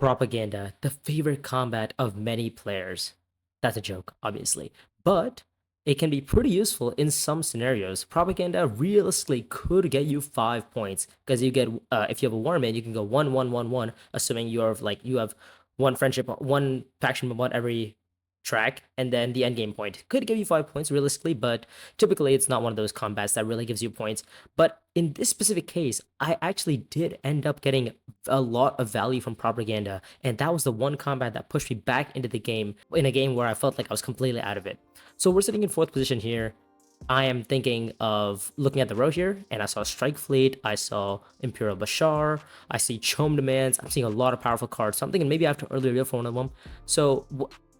Propaganda, the favorite combat of many players. That's a joke, obviously. But it can be pretty useful in some scenarios. Propaganda realistically could get you 5 points because you get if you have a warman, you can go 1-1-1-1, assuming you have one friendship, one faction on every track, and then the end game point could give you 5 points realistically, but typically it's not one of those combats that really gives you points. But in this specific case, I actually did end up getting a lot of value from propaganda, and that was the one combat that pushed me back into the game in a game where I felt like I was completely out of it. So we're sitting in fourth position here. I am thinking of looking at the row here, and I saw Strike Fleet, I saw Imperial Bashar, I see Chome Demands, I'm seeing a lot of powerful cards, so I'm thinking maybe I have to early reveal for one of them. So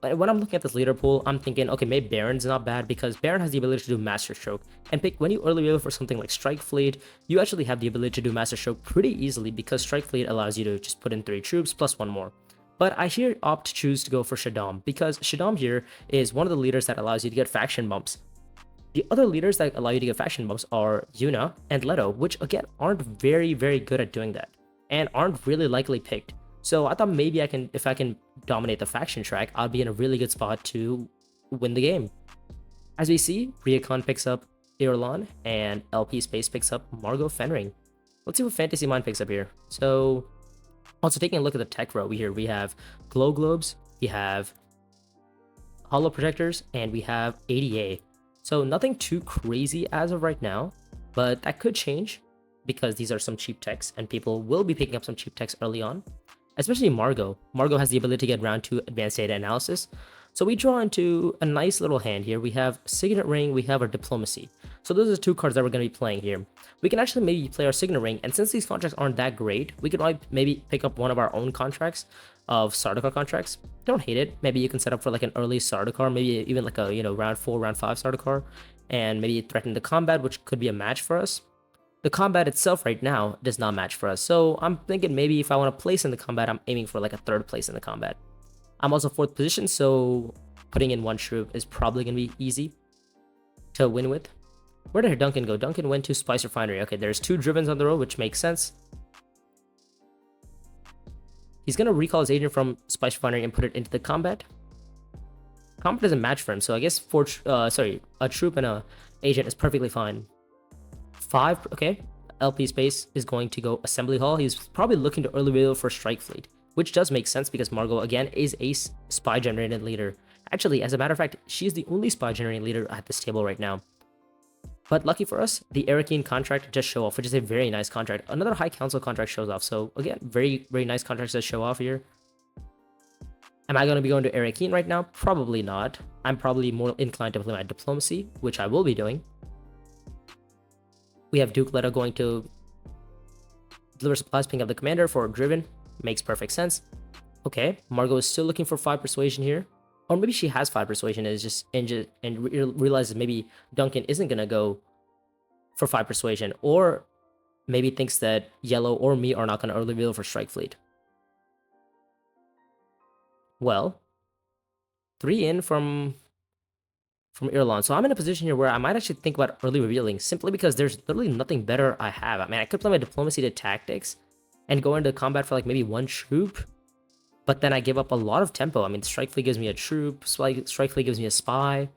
when I'm looking at this leader pool, I'm thinking, okay, maybe Baron's not bad because Baron has the ability to do Master Stroke. And when you early reveal for something like Strike Fleet, you actually have the ability to do Master Stroke pretty easily because Strike Fleet allows you to just put in 3 troops plus 1 more. But I here opt to choose to go for Shaddam because Shaddam here is one of the leaders that allows you to get faction bumps. The other leaders that allow you to get faction bumps are Yuna and Leto, which again aren't very good at doing that and aren't really likely picked. So I thought maybe if I can dominate the faction track, I'll be in a really good spot to win the game. As we see, Riacon picks up Irulan and LP Space picks up Margot Fenring. Let's see what Fantasy Mind picks up here. So also taking a look at the tech row, we have Glow Globes, we have Hollow Projectors, and we have ADA. So nothing too crazy as of right now, but that could change because these are some cheap techs and people will be picking up some cheap techs early on. Especially Margot. Margot has the ability to get round 2 advanced data analysis. So we draw into a nice little hand here. We have Signet Ring, we have our Diplomacy. So those are 2 cards that we're going to be playing here. We can actually maybe play our Signet Ring, and since these contracts aren't that great, we could maybe pick up one of our own contracts of Sardaukar contracts. Don't hate it. Maybe you can set up for like an early Sardaukar, maybe even like a round 4, round 5 Sardaukar, and maybe threaten the combat, which could be a match for us. The combat itself right now does not match for us, so I'm thinking maybe if I want to place in the combat, I'm aiming for like a 3rd place in the combat. I'm also 4th position, so putting in 1 troop is probably going to be easy to win with. Where did Duncan go? Duncan went to Spice Refinery. Okay, there's 2 Drivens on the road, which makes sense. He's going to recall his agent from Spice Refinery and put it into the combat. Combat doesn't match for him, so I guess a troop and a agent is perfectly fine. 5, okay. LP Space is going to go Assembly Hall. He's probably looking to early reveal for Strike Fleet, which does make sense because Margot, again, is a spy generated leader. Actually, as a matter of fact, she's the only spy generating leader at this table right now. But lucky for us, the Arakeen contract just show off, which is a very nice contract. Another High Council contract shows off. So again, very nice contracts that show off here. Am I going to be going to Arakeen right now? Probably not. I'm probably more inclined to play my Diplomacy, which I will be doing. We have Duke Leto going to deliver supplies, picking up the commander for Driven. Makes perfect sense. Okay, Margot is still looking for 5 persuasion here. Or maybe she has 5 persuasion and realizes maybe Duncan isn't going to go for 5 persuasion. Or maybe thinks that Yellow or me are not going to early reveal for Strike Fleet. Well, 3 in from Irulan. So I'm in a position here where I might actually think about early revealing simply because there's literally nothing better I have. I mean, I could play my Diplomacy to Tactics and go into combat for like maybe 1 troop, but then I give up a lot of tempo. I mean, Strike Fleet gives me a troop, Strike Fleet gives me a spy.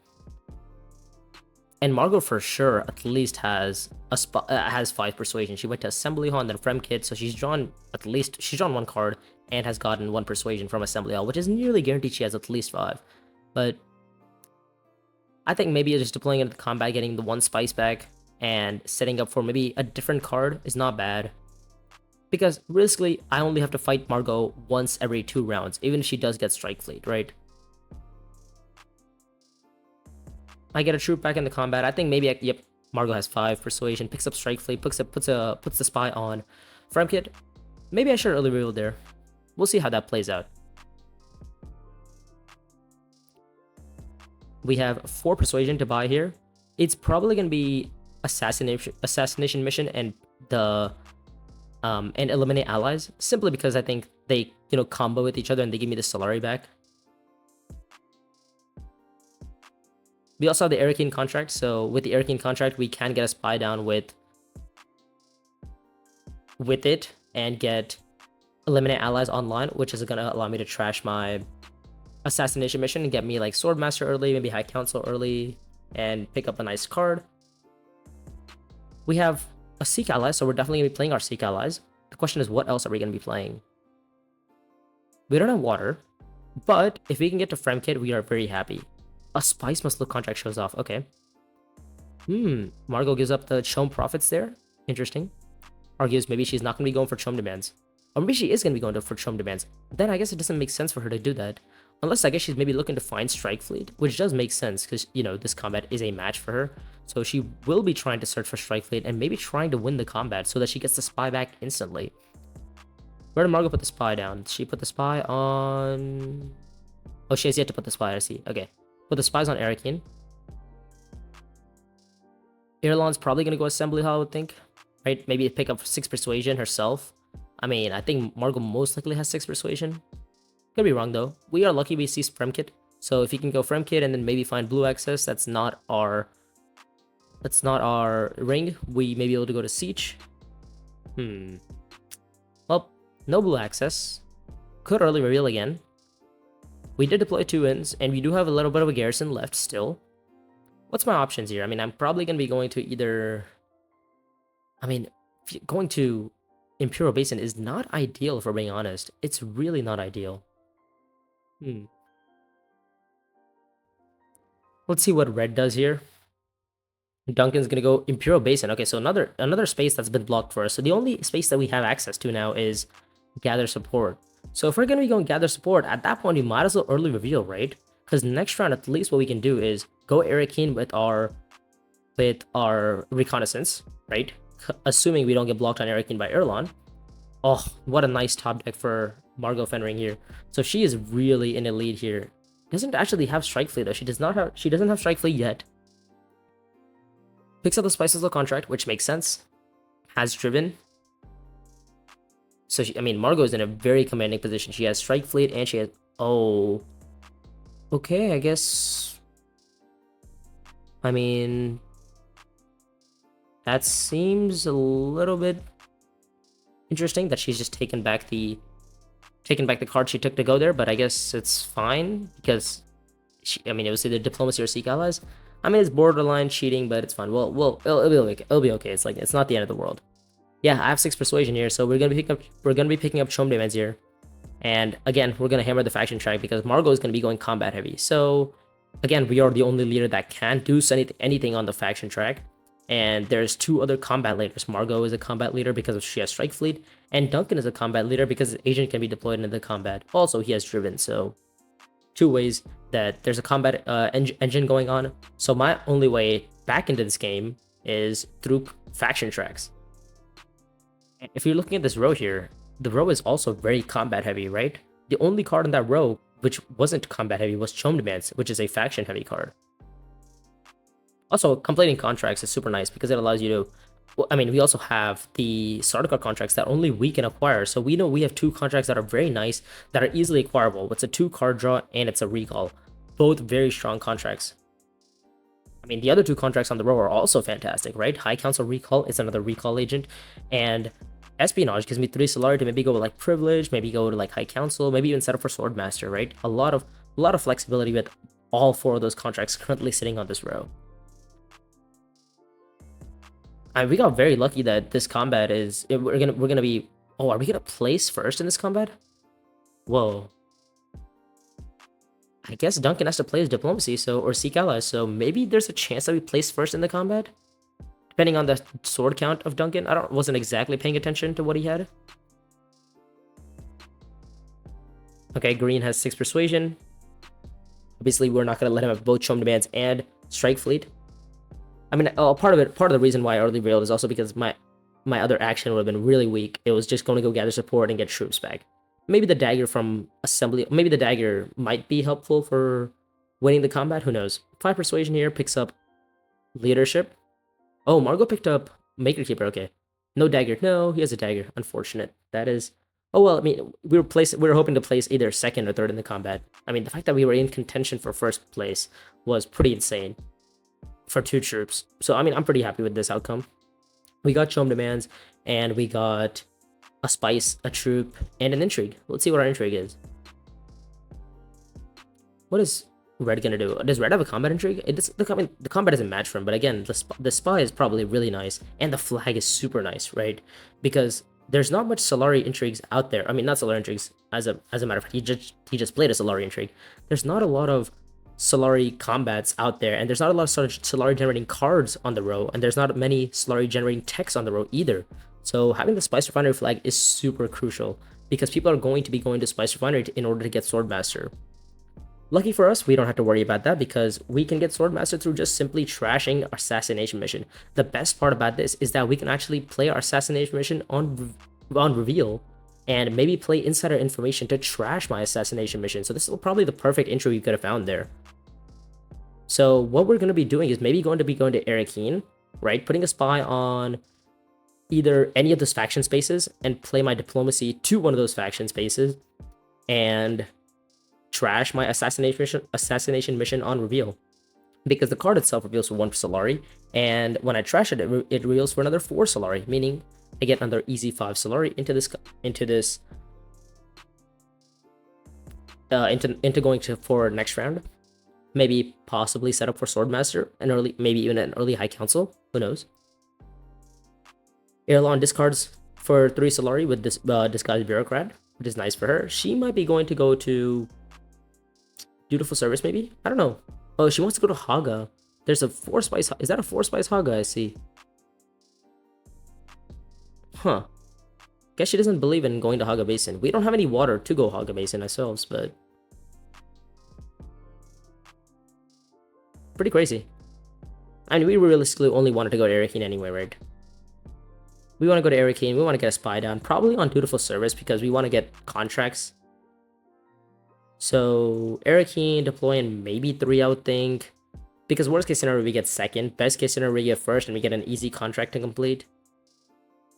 And Margot for sure at least has 5 persuasion. She went to Assembly Hall and then Fremkit, so she's drawn 1 card and has gotten 1 persuasion from Assembly Hall, which is nearly guaranteed she has at least 5. But I think maybe just deploying into the combat, getting the 1 spice back, and setting up for maybe a different card is not bad. Because realistically, I only have to fight Margot once every 2 rounds, even if she does get Strike Fleet, right? I get a troop back in the combat. I think maybe, yep, Margot has 5 persuasion, picks up Strike Fleet, puts the spy on Fremkit. Maybe I should early reveal there. We'll see how that plays out. We have 4 persuasion to buy here. It's probably going to be assassination mission and and eliminate allies, simply because I think they combo with each other and they give me the Solari back. We also have the Arakeen contract, so with the Arakeen contract we can get a spy down with it and get eliminate allies online, which is gonna allow me to trash my assassination mission and get me like Swordmaster early, maybe High Council early, and pick up a nice card. We have a Seek ally, so we're definitely gonna be playing our Seek allies. The question is, what else are we gonna be playing? We don't have water, but if we can get to Fremkit, we are very happy. A Spice Must Look contract shows off. Okay. Margot gives up the Chom profits there. Interesting. Argues maybe she's not gonna be going for Chom demands. Or maybe she is going to be going for Chom demands. Then I guess it doesn't make sense for her to do that. Unless I guess she's maybe looking to find Strike Fleet, which does make sense because, you know, this combat is a match for her. So she will be trying to search for Strike Fleet and maybe trying to win the combat so that she gets the spy back instantly. Where did Margot put the spy down? She put the spy on... Oh, she has yet to put the spy, I see. Okay. Put the spies on Arakin. Irulan's probably going to go Assembly Hall, I would think. Right? Maybe pick up 6 Persuasion herself. I mean, I think Margot most likely has 6 Persuasion. Could be wrong, though. We are lucky we see Fremkit. So if you can go Fremkit and then maybe find Blue Access, that's not our ring. We may be able to go to Siege. Well, no Blue Access. Could early reveal again. We did deploy 2 wins, and we do have a little bit of a garrison left still. What's my options here? I mean, I'm probably going to be going to either... I mean, going to Imperial Basin is not ideal, if we're being honest. It's really not ideal. Let's see what red does here. Duncan's gonna go Imperial Basin. Okay, so another space that's been blocked for us. So the only space that we have access to now is Gather Support. So if we're gonna be going Gather Support, at that point we might as well early reveal, right? Because next round, at least what we can do is go Arakin with our reconnaissance, right? Assuming we don't get blocked on Arakin by Irulan. Oh, what a nice top deck for Margot Fenring here. So she is really in a lead here. Doesn't actually have Strike Fleet though. She doesn't have Strike Fleet yet. Picks up the Spices Low contract, which makes sense. Has Driven. So I mean, Margot is in a very commanding position. She has Strike Fleet and she has... Oh. Okay, I guess... I mean... That seems a little bit interesting that she's just taken back the card she took to go there, but I guess it's fine because I mean, it was either Diplomacy or Seek Allies. I mean, it's borderline cheating, but it's fine. Well, it'll be okay. It's like, it's not the end of the world. Yeah, I have 6 Persuasion here, so we're gonna be picking up Chom demands here, and again, we're gonna hammer the faction track because Margot is gonna be going combat heavy. So again, we are the only leader that can do anything on the faction track. And there's 2 other combat leaders. Margot is a combat leader because she has Strike Fleet, and Duncan is a combat leader because his agent can be deployed into the combat. Also, he has Driven, so 2 ways that there's a combat engine going on. So my only way back into this game is through faction tracks. If you're looking at this row here, the row is also very combat heavy, right? The only card in that row which wasn't combat heavy was Chom Demands, which is a faction heavy card. Also, completing contracts is super nice because it allows you to... Well, I mean, we also have the starter card contracts that only we can acquire. So we know we have 2 contracts that are very nice, that are easily acquirable. It's a 2 card draw and it's a recall. Both very strong contracts. I mean, the other 2 contracts on the row are also fantastic, right? High Council Recall is another recall agent. And Espionage gives me 3 Solari to maybe go with like Privilege, maybe go to like High Council, maybe even set up for Swordmaster, right? A lot of flexibility with all 4 of those contracts currently sitting on this row. And we got very lucky that this combat is... We're gonna be... Oh, are we gonna place first in this combat? Whoa. I guess Duncan has to play his Diplomacy, or Seek Allies, so maybe there's a chance that we place first in the combat? Depending on the sword count of Duncan. Wasn't exactly paying attention to what he had. Okay, Green has 6 Persuasion. Obviously, we're not gonna let him have both Chom Demands and Strike Fleet. I mean, part of the reason why I early revealed is also because my other action would have been really weak. It was just going to go gather support and get troops back. Maybe the dagger from Assembly, maybe the dagger might be helpful for winning the combat. Who knows? 5 Persuasion here picks up Leadership. Oh, Margot picked up Maker Keeper. Okay, no dagger. No, he has a dagger. Unfortunate. That is. Oh well. I mean, we were hoping to place either 2nd or 3rd in the combat. I mean, the fact that we were in contention for 1st place was pretty insane. For 2 troops. So, I mean, I'm pretty happy with this outcome. We got Chom Demands, and we got a spice, a troop, and an intrigue. Let's see what our intrigue is. What is red gonna do? Does red have a combat intrigue? The combat doesn't match for him, but again, the spy is probably really nice, and the flag is super nice, right? Because there's not much Solari intrigues out there. I mean, not Solari intrigues. As a matter of fact, he just played a Solari intrigue. There's not a lot of Solari combats out there, and there's not a lot of Solari generating cards on the row, and there's not many Solari generating text on the row either. So having the Spice Refinery flag is super crucial because people are going to be going to Spice Refinery in order to get Swordmaster. Lucky for us, we don't have to worry about that because we can get Swordmaster through just simply trashing our Assassination Mission. The best part about this is that we can actually play our Assassination Mission on Reveal and maybe play Insider Information to trash my Assassination Mission. So this is probably the perfect intro you could have found there. So what we're going to be doing is maybe going to Arakeen, right? Putting a spy on either any of those faction spaces and play my diplomacy to one of those faction spaces and trash my assassination mission on reveal, because the card itself reveals for 1 Solari, and when I trash it, it reveals for another 4 Solari, meaning I get another easy 5 Solari into going to for next round. Maybe possibly set up for Swordmaster, maybe even an early High Council. Who knows? Erlon discards for 3 Solari with this Disguised Bureaucrat, which is nice for her. She might be going to go to Dutiful Service, maybe? I don't know. Oh, she wants to go to Haga. There's a 4 spice. Is that a 4 spice Haga? I see. Huh. Guess she doesn't believe in going to Haga Basin. We don't have any water to go Haga Basin ourselves, but pretty crazy. I mean, we realistically only wanted to go to Arakeen anyway, right? We want to go to Arakeen. We want to get a spy down, probably on Dutiful Service because we want to get contracts. So Arakeen deploy in maybe 3, I would think, because worst case scenario we get 2nd, best case scenario we get 1st, and we get an easy contract to complete.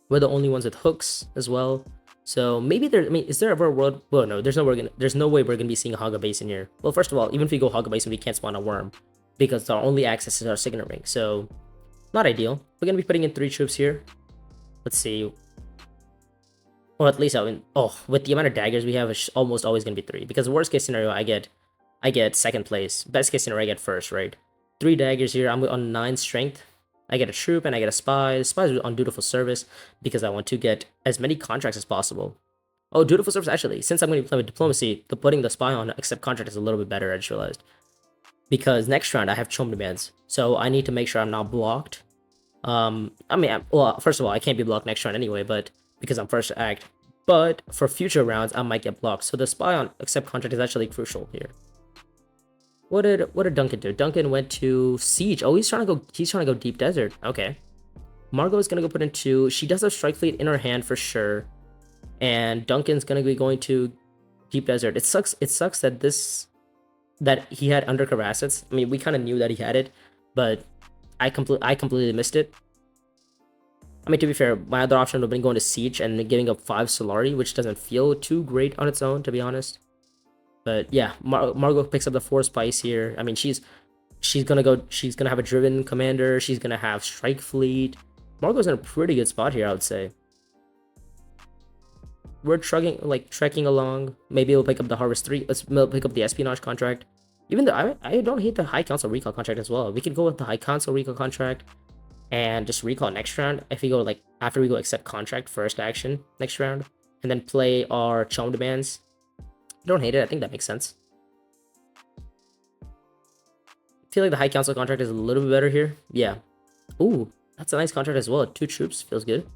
We're the only ones with hooks as well. So maybe there. I mean, is there ever a world? Well, no. There's no way we're gonna be seeing Haga Basin here. Well, first of all, even if we go Haga Basin, we can't spawn a worm because our only access is our Signet Ring. So not ideal. We're gonna be putting in 3 troops here. Let's see. Or at least with the amount of daggers we have, it's almost always gonna be 3. Because worst case scenario, I get 2nd place. Best case scenario, I get 1st, right? 3 daggers here. I'm on 9 strength. I get a troop and I get a spy. The spy is on Dutiful Service because I want to get as many contracts as possible. Oh, Dutiful Service, actually, since I'm going to be playing with Diplomacy, putting the spy on accept contract is a little bit better, I just realized. Because next round I have Chom demands, so I need to make sure I'm not blocked. Well, first of all, I can't be blocked next round anyway, but because I'm first to act. But for future rounds, I might get blocked. So the spy on accept contract is actually crucial here. What did Duncan do? Duncan went to Siege. Oh, he's trying to go Deep Desert. Okay. Margot is gonna go put in 2. She does have Strike Fleet in her hand for sure. And Duncan's gonna be going to Deep Desert. It sucks that he had undercover assets. I mean, we kind of knew that he had it, but I completely missed it. I mean, to be fair, my other option would have been going to Siege and giving up 5 Solari, which doesn't feel too great on its own, to be honest. But yeah, Margot picks up the 4 spice here. I mean, she's gonna have a driven commander. She's gonna have Strike Fleet. Margot's in a pretty good spot here, I would say. We're trekking along. Maybe we'll pick up the Harvest 3. Let's pick up the Espionage contract. Even though I don't hate the High Council Recall contract as well. We could go with the High Council Recall contract and just recall next round. If we go after we go accept contract first action next round, and then play our Chom demands. Don't hate it. I think that makes sense. I feel like the High Council contract is a little bit better here. Yeah. Ooh, that's a nice contract as well. 2 troops feels good.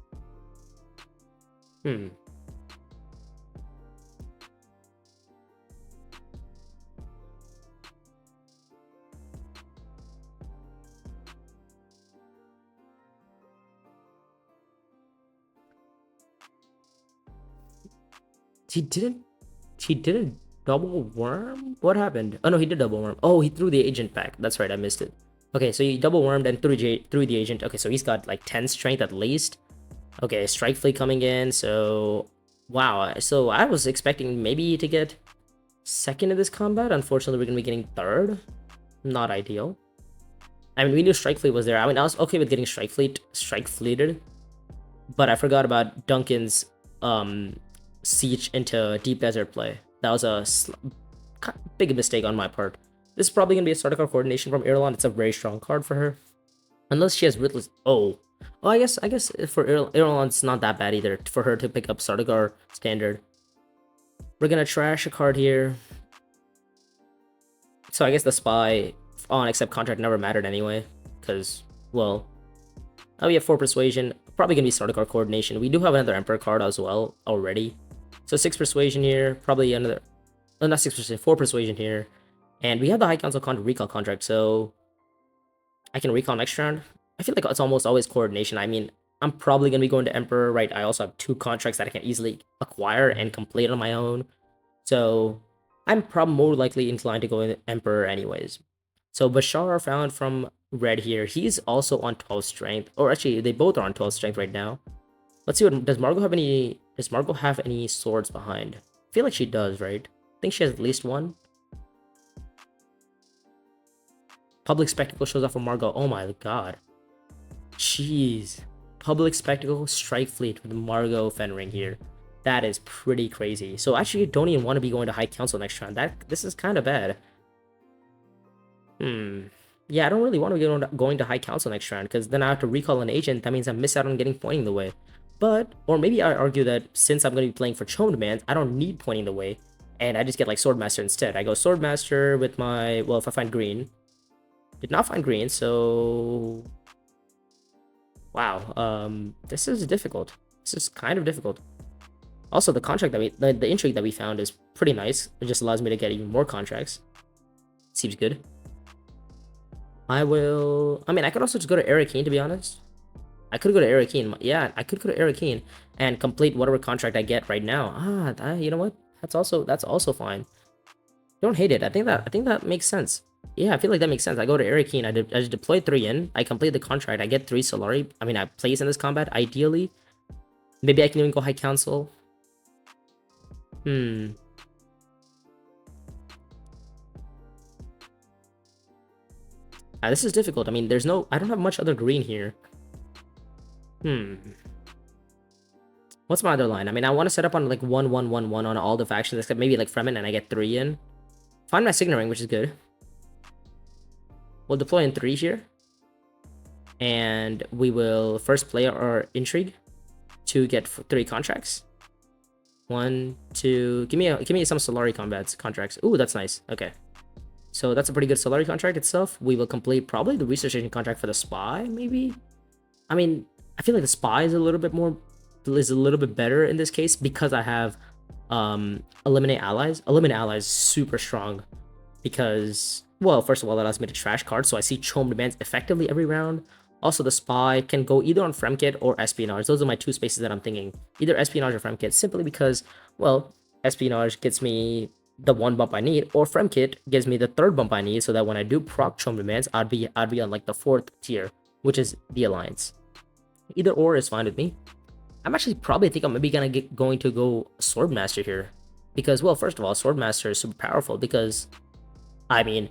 He didn't double worm? What happened? Oh no, he did double worm. Oh, he threw the agent back. That's right, I missed it. Okay, so he double wormed and threw the agent. Okay, so he's got like 10 strength at least. Okay, Strike Fleet coming in. So wow. So I was expecting maybe to get 2nd in this combat. Unfortunately, we're gonna be getting 3rd. Not ideal. I mean, we knew Strike Fleet was there. I mean, I was okay with getting Strike Fleeted, but I forgot about Duncan's siege into Deep Desert play. That was a big mistake on my part. This is probably gonna be a starter card coordination from Irulan. It's a very strong card for her, unless she has Ruthless. Oh, I guess for Irulan it's not that bad either for her to pick up starter card standard. We're gonna trash a card here. So I guess the spy on accept contract never mattered anyway, because, well, now we have 4 persuasion, probably gonna be starter card coordination. We do have another Emperor card as well already. So 6 persuasion here, probably another, not 6 persuasion, 4 persuasion here. And we have the High Council recall contract, so I can recall next round. I feel like it's almost always coordination. I mean, I'm probably gonna be going to Emperor, right? I also have 2 contracts that I can easily acquire and complete on my own. So I'm probably more likely inclined to go in Emperor anyways. So Bashar found from red here. He's also on 12 strength. Or actually, they both are on 12 strength right now. Let's see what does Margot have any swords behind? I feel like she does, right? I think she has at least one. Public Spectacle shows up for Margot. Oh my god. Jeez. Public Spectacle, Strike Fleet with Margot Fenring here. That is pretty crazy. So actually, you don't even want to be going to High Council next round. This is kind of bad. Yeah, I don't really want to be going to High Council next round, because then I have to recall an agent. That means I miss out on getting Pointing the Way. But, or maybe I argue that since I'm going to be playing for Chome Demands, I don't need Pointing the Way, and I just get like Swordmaster instead. I go Swordmaster with my, well, if I find green. Did not find green, so... Wow, this is difficult. This is kind of difficult. Also, the contract that the intrigue that we found is pretty nice. It just allows me to get even more contracts. Seems good. I mean, I could also just go to Arakeen, to be honest. I could go to Arakeen. Yeah, I could go to Arakeen and complete whatever contract I get right now. You know what? That's also fine. Don't hate it. I think that makes sense. Yeah, I feel like that makes sense. I go to Arakeen. I just deploy 3 in. I complete the contract. I get 3 Solari. I mean, I place in this combat, ideally. Maybe I can even go High Council. This is difficult. I mean, I don't have much other green here. What's my other line? I mean, I want to set up on like 1-1-1-1 on all the factions, except maybe like Fremen, and I get 3 in. Find my Signet Ring, which is good. We'll deploy in 3 here. And we will first play our Intrigue to get 3 contracts. 1, 2, give me some Solari contracts. Ooh, that's nice. Okay. So that's a pretty good Solari contract itself. We will complete probably the research agent contract for the spy, maybe? I mean, I feel like the spy is a little bit better in this case because I have Eliminate Allies. Eliminate Allies super strong because, well, first of all, that allows me to trash cards, so I see Chome Demands effectively every round. Also, the spy can go either on Fremkit or Espionage. Those are my 2 spaces that I'm thinking. Either Espionage or Fremkit, simply because, well, Espionage gets me the 1 bump I need, or Fremkit gives me the 3rd bump I need, so that when I do proc Chome Demands, I'd be on like the 4th tier, which is the Alliance. Either or is fine with me. I'm actually probably think I'm maybe going to go Swordmaster here, because, well, first of all, Swordmaster is super powerful because, I mean,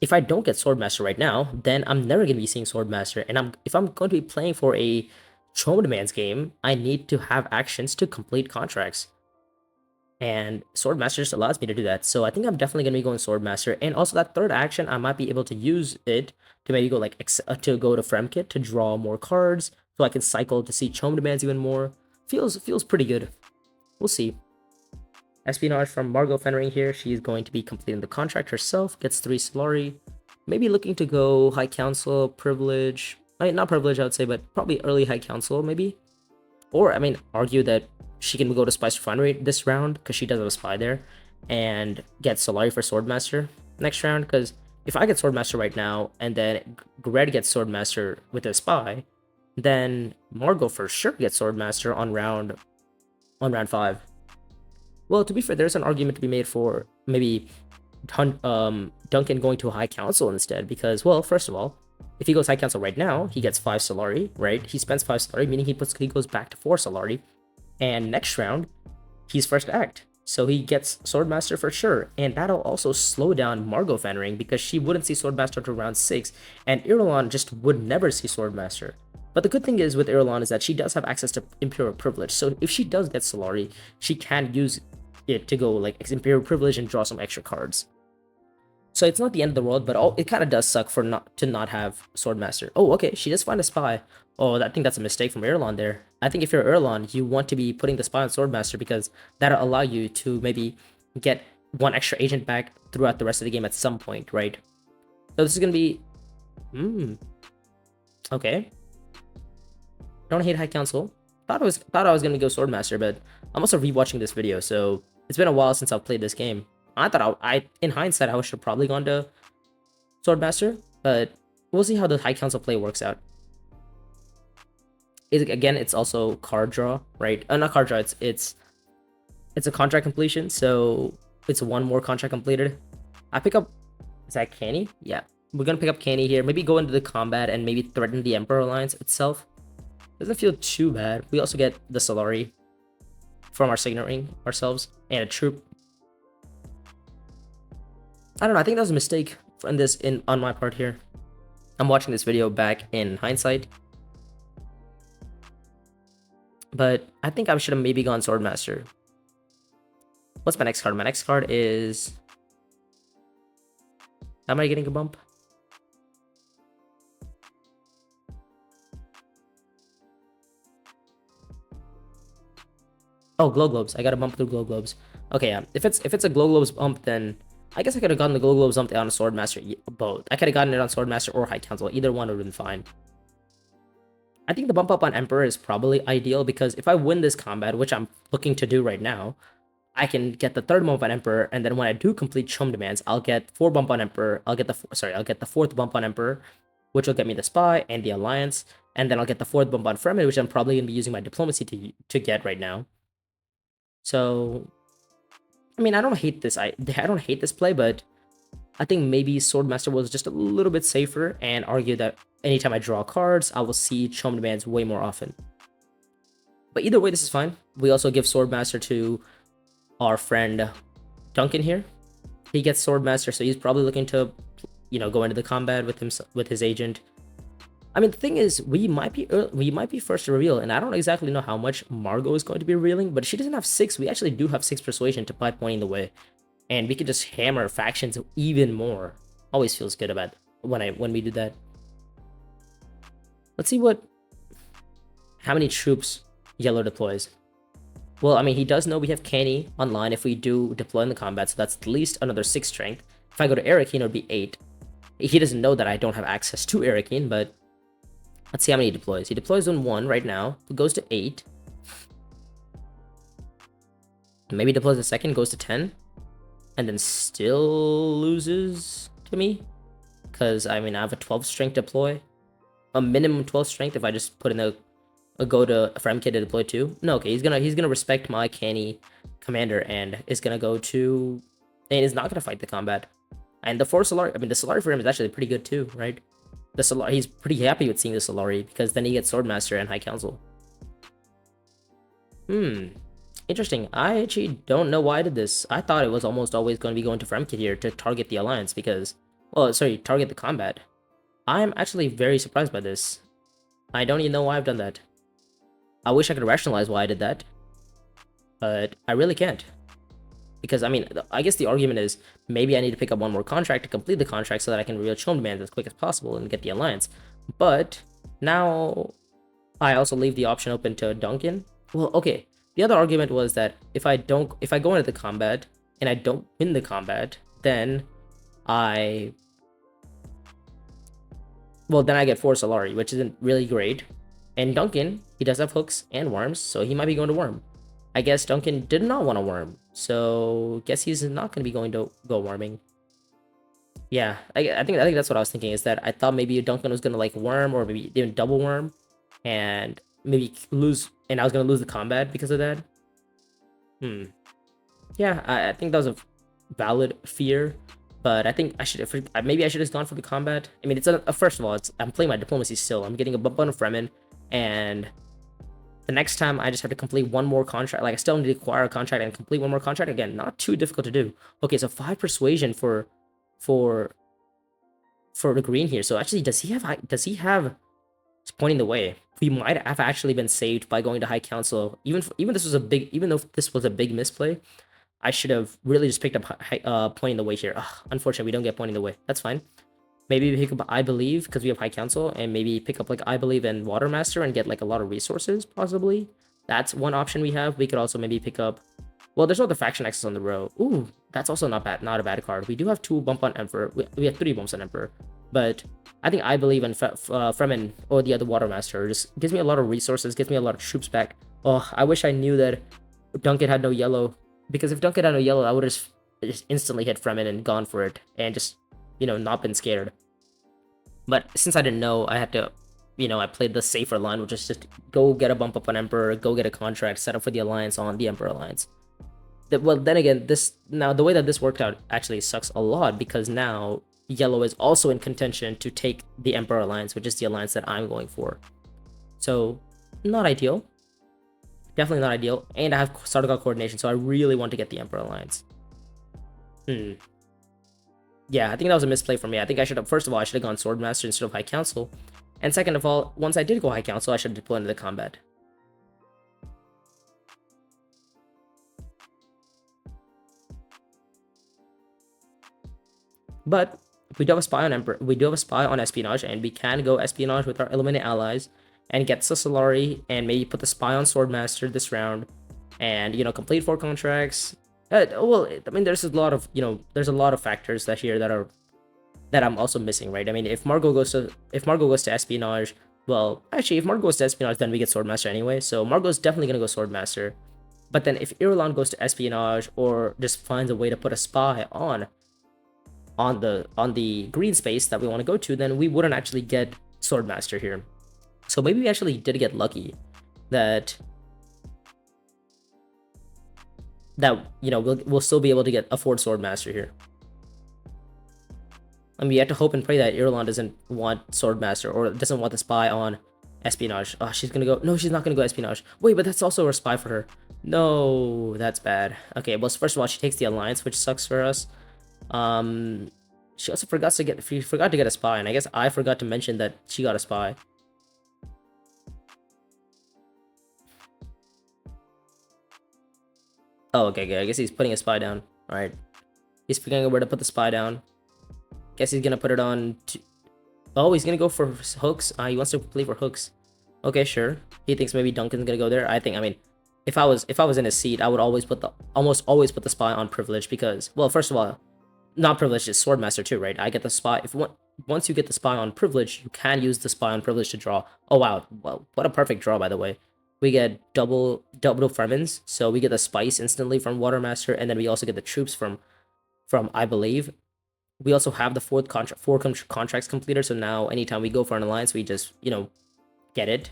if I don't get Swordmaster right now, then I'm never going to be seeing Swordmaster, and if I'm going to be playing for a Chome Demands game, I need to have actions to complete contracts. And Swordmaster just allows me to do that. So I think I'm definitely going to be going Swordmaster. And also that 3rd action, I might be able to use it to maybe go like to go to Fremkit to draw more cards. So I can cycle to see Chome Demands even more. Feels pretty good. We'll see. Espionage from Margot Fenring here. She's going to be completing the contract herself. Gets 3 Solari. Maybe looking to go High Council, Privilege. I mean, not Privilege, I would say, but probably early High Council, maybe. Or, I mean, argue that she can go to Spice Refinery this round because she does have a spy there, and get Solari for Swordmaster next round. Because if I get Swordmaster right now and then Gred gets Swordmaster with a spy, then Margot for sure gets Swordmaster on round 5. Well, to be fair, there's an argument to be made for maybe Duncan going to a High Council instead, because, well, first of all, if he goes High Council right now, he gets 5 Solari, right? He spends 5 Solari, meaning he goes back to 4 Solari. And next round, he's first act. So he gets Swordmaster for sure. And that'll also slow down Margot Fenring because she wouldn't see Swordmaster until round 6. And Irulan just would never see Swordmaster. But the good thing is with Irulan is that she does have access to Imperial Privilege. So if she does get Solari, she can use it to go like Imperial Privilege and draw some extra cards. So it's not the end of the world, but it kind of does suck for not have Swordmaster. Oh, okay, she does find a spy. Oh, I think that's a mistake from Irulan there. I think if you're Irulan, you want to be putting the spy on Swordmaster because that'll allow you to maybe get one extra agent back throughout the rest of the game at some point, right? So this is gonna be, okay. Don't hate High Council. Thought I was gonna go Swordmaster, but I'm also rewatching this video, so it's been a while since I've played this game. I thought I in hindsight I should have probably gone to Swordmaster, but we'll see how the High Council play works out. Again, it's also card draw, right? Not card draw. It's a contract completion, so it's one more contract completed. I pick up. Is that Canny? Yeah, we're gonna pick up Canny here. Maybe go into the combat and maybe threaten the Emperor Alliance itself. Doesn't feel too bad. We also get the Solari from our signet ring ourselves and a troop. I don't know. I think that was a mistake on my part here. I'm watching this video back in hindsight, but I think I should have maybe gone Swordmaster. What's my next card? My next card is. Am I getting a bump? Oh, Glow Globes. I got a bump through Glow Globes. Okay, yeah. If it's a Glow Globes bump, then I guess I could have gotten the Glow Globes bump on a Swordmaster. Both. I could have gotten it on Swordmaster or High Council. Either one would have been fine. I think the bump up on Emperor is probably ideal because if I win this combat, which I'm looking to do right now, I can get the third bump on Emperor, and then when I do complete Chum Demands, I'll get 4 bump on Emperor. I'll get the 4th bump on Emperor, which will get me the Spy and the Alliance, and then I'll get the 4th bump on Fremen, which I'm probably gonna be using my Diplomacy to get right now. So, I mean, I don't hate this. I don't hate this play, but I think maybe Swordmaster was just a little bit safer and argue that anytime I draw cards, I will see Chum Demands way more often. But either way, this is fine. We also give Swordmaster to our friend Duncan here. He gets Swordmaster, so he's probably looking to, go into the combat with his agent. I mean, the thing is, we might be first to reveal, and I don't exactly know how much Margot is going to be revealing, but she doesn't have 6. We actually do have 6 persuasion to by pointing the way, and we can just hammer factions even more. Always feels good about when we do that. Let's see how many troops Yellow deploys. Well, I mean, he does know we have Canny online if we do deploy in the combat, so that's at least another 6 strength. If I go to Arakeen, it would be 8. He doesn't know that I don't have access to Arakeen, but let's see how many he deploys. He deploys on 1 right now. It goes to 8. Maybe deploys a second, goes to 10. And then still loses to me. Because, I mean, I have a 12 strength deploy. A minimum 12 strength if I just put in a go to Fremkid to deploy 2. No, okay, he's gonna respect my Canny commander and is gonna go to... and is not gonna fight the combat. And the 4 Solari... I mean, the Solari for him is actually pretty good too, right? The Solari, he's pretty happy with seeing the Solari because then he gets Swordmaster and High Council. Interesting. I actually don't know why I did this. I thought it was almost always going to be going to Fremkid here to target the Alliance because... well, sorry, target the combat. I'm actually very surprised by this. I don't even know why I've done that. I wish I could rationalize why I did that. But I really can't. Because, I mean, I guess the argument is maybe I need to pick up 1 more contract to complete the contract so that I can reveal Chum Demands as quick as possible and get the Alliance. But now I also leave the option open to Duncan. Well, okay. The other argument was that if I go into the combat and I don't win the combat, then I get 4 Solari, which isn't really great. And Duncan, he does have hooks and worms, so he might be going to worm. I guess Duncan did not want to worm, so guess he's not going to be going to go worming. Yeah, I think that's what I was thinking, is that I thought maybe Duncan was going to like worm or maybe even double worm and maybe lose, and I was going to lose the combat because of that. Yeah, I think that was a valid fear, but I think I should have just gone for the combat. I mean, it's first of all, I'm playing my diplomacy still. I'm getting a bump on a Fremen, and the next time I just have to complete 1 more contract. Like, I still need to acquire a contract and complete 1 more contract. Again, not too difficult to do. Okay, so 5 persuasion for the green here. So actually, does he have pointing the way? we might have actually been saved by going to High Council. Even though this was a big misplay, I should have really just picked up Pointing the Way here. Ugh, unfortunately, we don't get Pointing the Way. That's fine. Maybe we pick up I Believe because we have High Council, and maybe pick up like I Believe and Watermaster and get like a lot of resources, possibly. That's one option we have. We could also maybe pick up. Well, there's no other faction access on the row. Ooh, that's also not a bad card. We do have 2 bump on Emperor. We have 3 bumps on Emperor, but I think I Believe in Fremen or the other Watermaster just gives me a lot of resources, gives me a lot of troops back. Oh, I wish I knew that Duncan had no yellow, because if Duncan had no yellow, I would have just instantly hit Fremen and gone for it and just, not been scared. But since I didn't know, I had to, I played the safer line, which is just go get a bump up on Emperor, go get a contract, set up for the Alliance on the Emperor Alliance. Well, then again, the way that this worked out actually sucks a lot, because now yellow is also in contention to take the Emperor Alliance, which is the alliance that I'm going for. So, not ideal. Definitely not ideal. And I have Starter God Coordination, so I really want to get the Emperor Alliance. Yeah, I think that was a misplay for me. I think first of all, I should have gone Swordmaster instead of High Council. And second of all, once I did go High Council, I should have deployed into the combat. But we do have a spy on Emperor. We do have a spy on Espionage, and we can go Espionage with our Eliminate Allies and get Susalari and maybe put the spy on Swordmaster this round, and complete 4 contracts. Well, I mean, there's a lot of factors that I'm also missing, right? I mean, if Margot goes to Espionage, well, actually, if Margot goes to Espionage, then we get Swordmaster anyway. So Margot's definitely gonna go Swordmaster. But then if Irulan goes to Espionage or just finds a way to put a spy on the green space that we want to go to, then we wouldn't actually get Swordmaster here. So maybe we actually did get lucky that we'll still be able to afford Swordmaster here. I mean, we have to hope and pray that Irulan doesn't want Swordmaster or doesn't want the spy on Espionage. Oh, she's gonna go. No, she's not gonna go Espionage. Wait, but that's also a spy for her. No, that's bad. Okay, well, first of all, she takes the Alliance, which sucks for us. She also forgot to get a spy, and I guess I forgot to mention that she got a spy. Oh, okay, good. I guess he's putting a spy down. All right, he's figuring out where to put the spy down. Guess he's gonna put it on. Oh, he's gonna go for hooks. He wants to play for hooks. Okay, sure. He thinks maybe Duncan's gonna go there. I mean, if I was in his seat, I would almost always put the spy on privilege, because, well, first of all, not privilege is Swordmaster too, right? I get the spy. Once you get the spy on privilege, you can use the spy on privilege to draw. Oh wow, well, what a perfect draw, by the way. We get double Fremens, so we get the spice instantly from Watermaster, and then we also get the troops from I Believe. We also have the four contracts completed, so now anytime we go for an alliance, we just, get it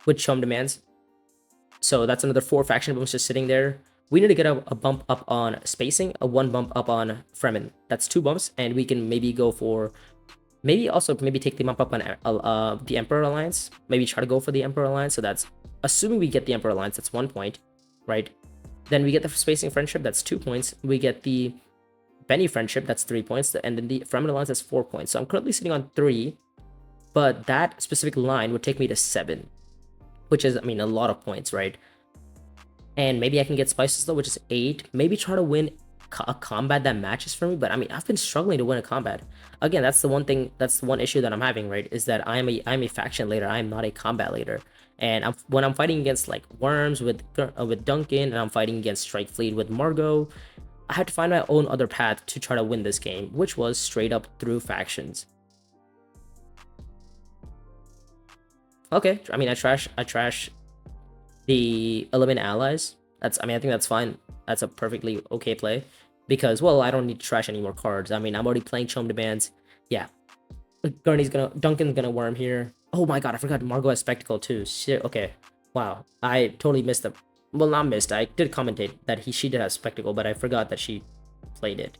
with Chum Demands. So that's another 4 faction bumps just sitting there. We need to get a bump up on spacing, a 1 bump up on Fremen. That's 2 bumps, and we can maybe go for, maybe take the bump up on the Emperor Alliance. Maybe try to go for the Emperor Alliance. So that's, assuming we get the Emperor Alliance, that's 1 point, right? Then we get the Spacing Friendship, that's 2 points. We get the Benny Friendship, that's 3 points, and then the Fremen Alliance, that's 4 points. So I'm currently sitting on 3, but that specific line would take me to 7, which is, I mean, a lot of points, right? And maybe I can get Spices though, which is 8. Maybe try to win a combat that matches for me, but I mean, I've been struggling to win a combat. Again, that's the one issue that I'm having, right? Is that I'm a faction later. I am not a combat later. And when I'm fighting against like Worms with Duncan, and I'm fighting against Strike Fleet with Margot, I had to find my own other path to try to win this game, which was straight up through factions. Okay, I mean, I trash the Eliminate Allies. I think that's fine. That's a perfectly okay play, because, well, I don't need to trash any more cards. I mean, I'm already playing Chum Demands. Yeah, Duncan's gonna worm here. Oh my god, I forgot Margot has Spectacle too. Shit, okay, wow, I totally missed the. Well, not missed. I did commentate that she did have Spectacle, but I forgot that she played it,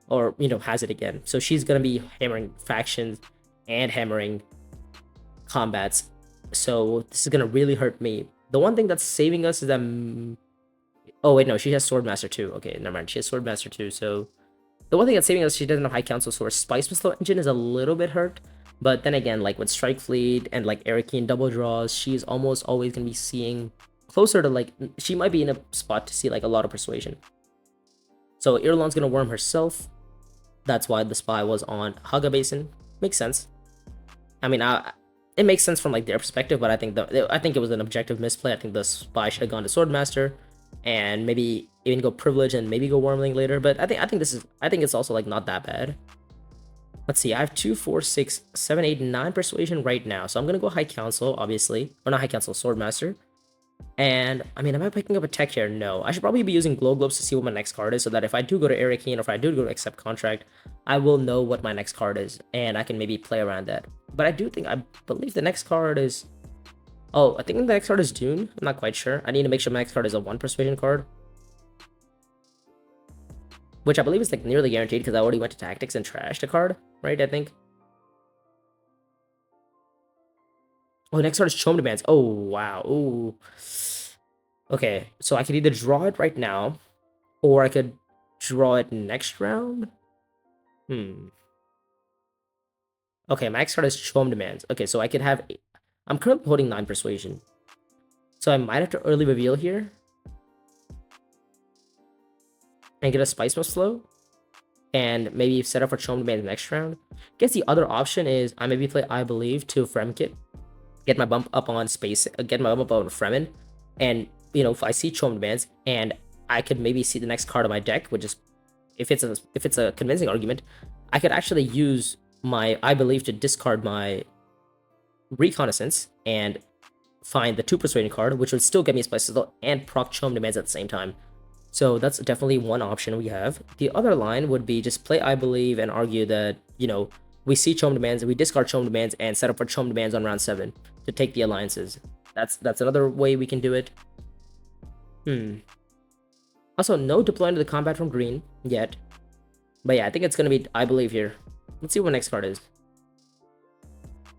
or has it again. So she's gonna be hammering factions and hammering combats. So this is gonna really hurt me. The one thing that's saving us is that. Oh wait, no, she has Swordmaster too. Okay, never mind. She has Swordmaster too. So the one thing that's saving us, she doesn't have High Council, so her Spice Missile Engine is a little bit hurt. But then again, like with Strike Fleet and like Arakeen double draws, she's almost always gonna be seeing closer to like, she might be in a spot to see like a lot of persuasion. So Irulan's gonna worm herself. That's why the spy was on Haga Basin. Makes sense. I mean, it makes sense from like their perspective, but I think it was an objective misplay. I think the spy should have gone to Swordmaster, and maybe even go Privilege and maybe go Wormling later. But I think it's also like not that bad. Let's see, I have 2, 4, 6, 7, 8, 9 persuasion right now. So I'm gonna go High Council, obviously. Or not High Council, Swordmaster. And I mean, am I picking up a tech here? No. I should probably be using Glow Globes to see what my next card is, so that if I do go to Arakeen or if I do go to Accept Contract, I will know what my next card is, and I can maybe play around that. But I believe the next card is... Oh, I think the next card is Dune. I'm not quite sure. I need to make sure my next card is a 1 persuasion card, which I believe is like nearly guaranteed because I already went to Tactics and trashed a card, right? I think. Oh, the next card is Chome Demands. Oh, wow. Ooh. Okay, so I could either draw it right now, or I could draw it next round. Okay, my next card is Chome Demands. Okay, so I could have... I'm currently holding 9 persuasion, so I might have to early reveal here and get a Spice Must Flow, and maybe set up for Chome Demands next round. I guess the other option is I maybe play I Believe to Fremkit, get my bump up on Space, get my bump up on Fremen, and you know, if I see Chome Demands and I could maybe see the next card of my deck, which is, if it's a convincing argument, I could actually use my I Believe to discard my Reconnaissance and find the 2 Persuading card, which would still get me Spice Sizzle and proc Chome Demands at the same time. So that's definitely one option we have. The other line would be just play I Believe and argue that, you know, we see Chome Demands, we discard Chome Demands, and set up for Chome Demands on round 7 to take the alliances. That's another way we can do it. Also, no deploy into the combat from green yet. But yeah, I think it's going to be I Believe here. Let's see what next card is.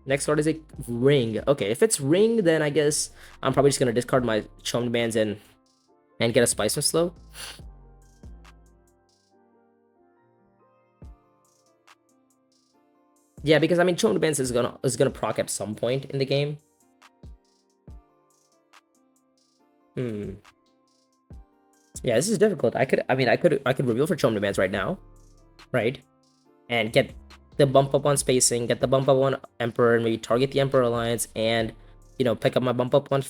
Next card is a Ring. Okay, if it's Ring, then I guess I'm probably just going to discard my Chome Demands and get a Spice Mist Slow. Yeah, because I mean, Chome Demands is gonna proc at some point in the game. Yeah, this is difficult. I could reveal for Chome Demands right now, right? And get the bump up on spacing, get the bump up on Emperor, and maybe target the Emperor Alliance, and you know, pick up my bump up on